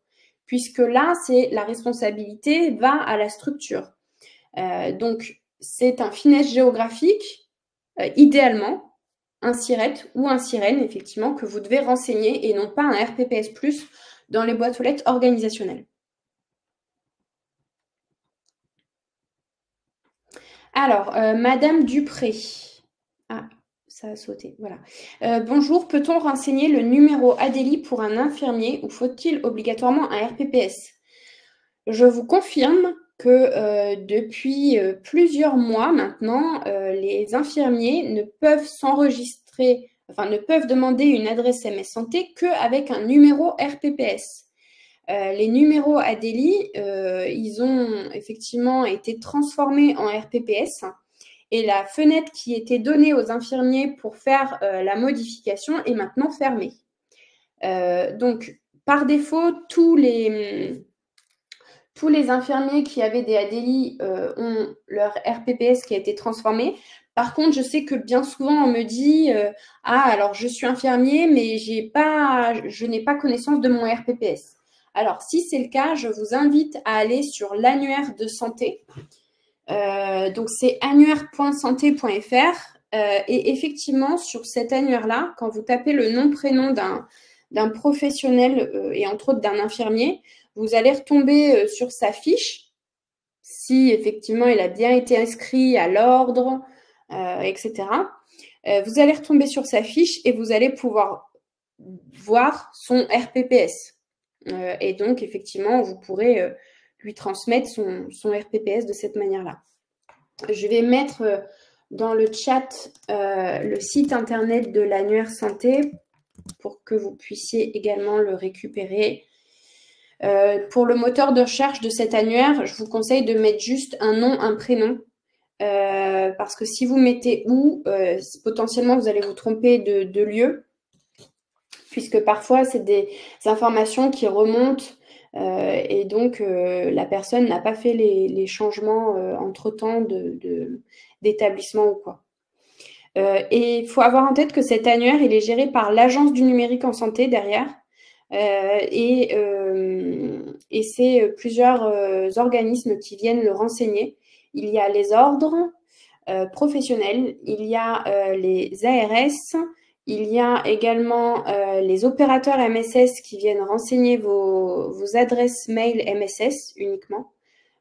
Speaker 1: puisque là, c'est la responsabilité va à la structure. Donc, c'est un finesse géographique, idéalement, un sirette ou un sirène, effectivement, que vous devez renseigner et non pas un RPPS+, dans les boîtes aux lettres organisationnelles. Alors, Madame Dupré. Ah, ça a sauté, voilà. Bonjour, peut-on renseigner le numéro ADELI pour un infirmier ou faut-il obligatoirement un RPPS? Je vous confirme que depuis plusieurs mois maintenant, les infirmiers ne peuvent s'enregistrer, enfin ne peuvent demander une adresse MS Santé qu'avec un numéro RPPS. Les numéros ADELI, ils ont effectivement été transformés en RPPS et la fenêtre qui était donnée aux infirmiers pour faire la modification est maintenant fermée. Donc, par défaut, tous les infirmiers qui avaient des ADELI ont leur RPPS qui a été transformé. Par contre, je sais que bien souvent, on me dit ah, alors je suis infirmier, mais je n'ai pas connaissance de mon RPPS. Alors, si c'est le cas, je vous invite à aller sur l'annuaire de santé. Donc, c'est annuaire.santé.fr. Et effectivement, sur cet annuaire-là, quand vous tapez le nom-prénom d'un professionnel et entre autres d'un infirmier, vous allez retomber sur sa fiche, si effectivement il a bien été inscrit à l'ordre, etc. Vous allez retomber sur sa fiche et vous allez pouvoir voir son RPPS. Et donc, effectivement, vous pourrez lui transmettre son RPPS de cette manière-là. Je vais mettre dans le chat le site internet de l'annuaire santé pour que vous puissiez également le récupérer. Pour le moteur de recherche de cet annuaire, je vous conseille de mettre juste un nom, un prénom. Parce que si vous mettez où, potentiellement vous allez vous tromper de lieu, puisque parfois c'est des informations qui remontent et donc la personne n'a pas fait les changements entre-temps d'établissement ou quoi. Et il faut avoir en tête que cet annuaire, il est géré par l'Agence du numérique en santé derrière. Et c'est plusieurs organismes qui viennent le renseigner. Il y a les ordres professionnels, il y a les ARS, il y a également les opérateurs MSS qui viennent renseigner vos adresses mail MSS uniquement.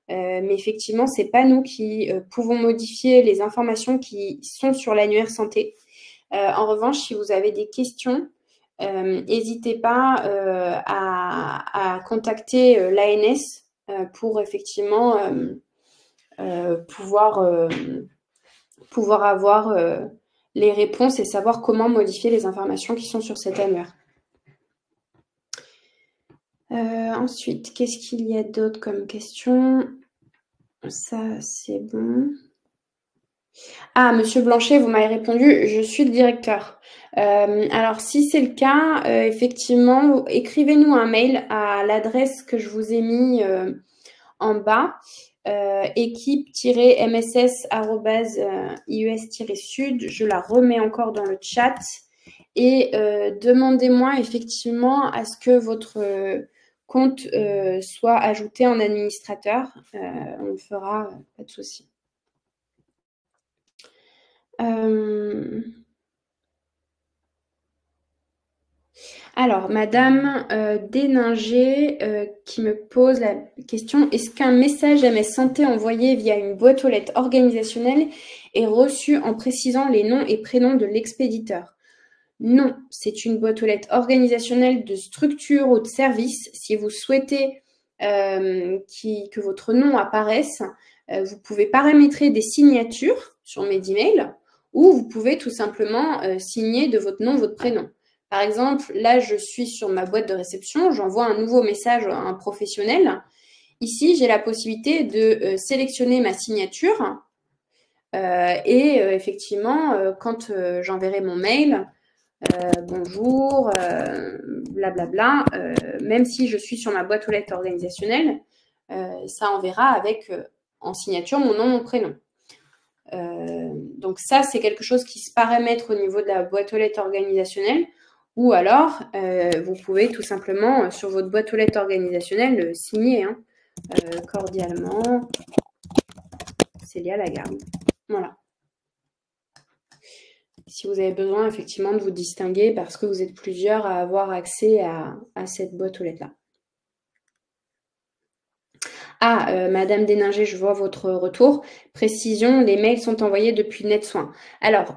Speaker 1: Mais effectivement, ce n'est pas nous qui pouvons modifier les informations qui sont sur l'annuaire santé. En revanche, si vous avez des questions, n'hésitez pas à contacter l'ANS pour effectivement pouvoir avoir les réponses et savoir comment modifier les informations qui sont sur cet annuaire. Ensuite, qu'est-ce qu'il y a d'autre comme question? Ça, c'est bon. Ah, Monsieur Blanchet, vous m'avez répondu, je suis le directeur. Alors, si c'est le cas, effectivement, écrivez-nous un mail à l'adresse que je vous ai mis en bas, équipe-mss@ius-sud. Je la remets encore dans le chat. Et demandez-moi effectivement à ce que votre compte soit ajouté en administrateur. On le fera, pas de souci. Alors, Madame Déninger qui me pose la question, est-ce qu'un message MS Santé envoyé via une boîte aux lettres organisationnelle est reçu en précisant les noms et prénoms de l'expéditeur? Non, c'est une boîte aux lettres organisationnelle de structure ou de service. Si vous souhaitez que votre nom apparaisse, vous pouvez paramétrer des signatures sur mes emails ou vous pouvez tout simplement signer de votre nom, votre prénom. Par exemple, là, je suis sur ma boîte de réception, j'envoie un nouveau message à un professionnel. Ici, j'ai la possibilité de sélectionner ma signature et effectivement, quand j'enverrai mon mail, bonjour, blablabla, même si je suis sur ma boîte aux lettres organisationnelle, ça enverra avec en signature mon nom, mon prénom. Donc ça, c'est quelque chose qui se paramètre au niveau de la boîte aux lettres organisationnelle. Ou alors, vous pouvez tout simplement, sur votre boîte aux lettres organisationnelle, signer cordialement Célia Lagarde. Voilà. Si vous avez besoin effectivement de vous distinguer parce que vous êtes plusieurs à avoir accès à cette boîte aux lettres-là. Ah, Madame Déninger, je vois votre retour. Précision, les mails sont envoyés depuis NetSoin. Alors,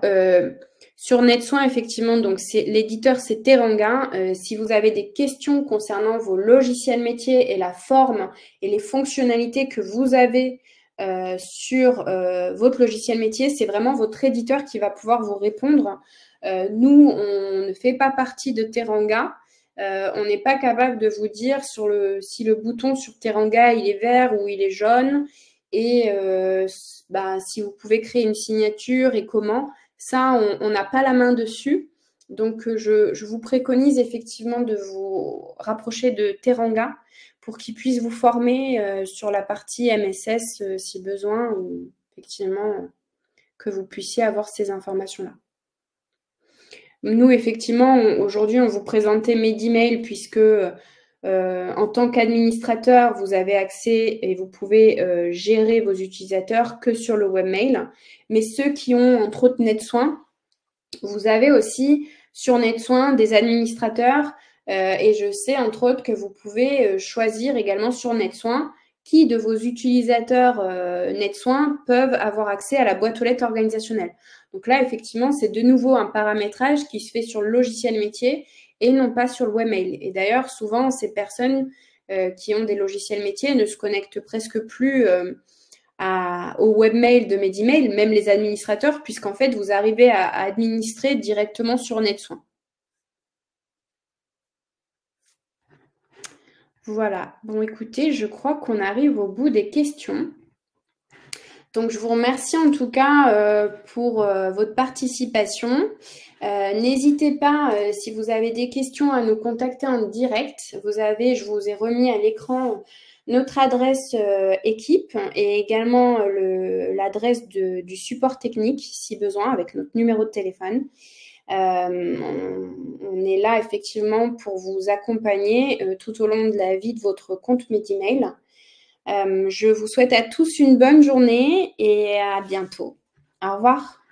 Speaker 1: sur NetSoin, effectivement, donc l'éditeur, c'est Teranga. Si vous avez des questions concernant vos logiciels métiers et la forme et les fonctionnalités que vous avez sur votre logiciel métier, c'est vraiment votre éditeur qui va pouvoir vous répondre. Nous, on ne fait pas partie de Teranga. On n'est pas capable de vous dire si le bouton sur Teranga il est vert ou il est jaune et si vous pouvez créer une signature et comment. Ça, on n'a pas la main dessus. Donc, je vous préconise effectivement de vous rapprocher de Teranga pour qu'ils puissent vous former sur la partie MSS si besoin ou effectivement que vous puissiez avoir ces informations-là. Nous, effectivement, aujourd'hui, on vous présentait mes emails puisque En tant qu'administrateur, vous avez accès et vous pouvez gérer vos utilisateurs que sur le webmail. Mais ceux qui ont entre autres NetSoin, vous avez aussi sur NetSoin des administrateurs et je sais entre autres que vous pouvez choisir également sur NetSoin qui de vos utilisateurs NetSoin peuvent avoir accès à la boîte aux lettres organisationnelle. Donc là, effectivement, c'est de nouveau un paramétrage qui se fait sur le logiciel métier et non pas sur le webmail. Et d'ailleurs, souvent, ces personnes qui ont des logiciels métiers ne se connectent presque plus au webmail de Medimail, même les administrateurs, puisqu'en fait, vous arrivez à administrer directement sur NetSoin. Voilà. Bon, écoutez, je crois qu'on arrive au bout des questions. Donc, je vous remercie en tout cas pour votre participation. N'hésitez pas, si vous avez des questions, à nous contacter en direct. Je vous ai remis à l'écran notre adresse équipe et également l'adresse du support technique, si besoin, avec notre numéro de téléphone. On est là effectivement pour vous accompagner tout au long de la vie de votre compte Medimail. Je vous souhaite à tous une bonne journée et à bientôt. Au revoir.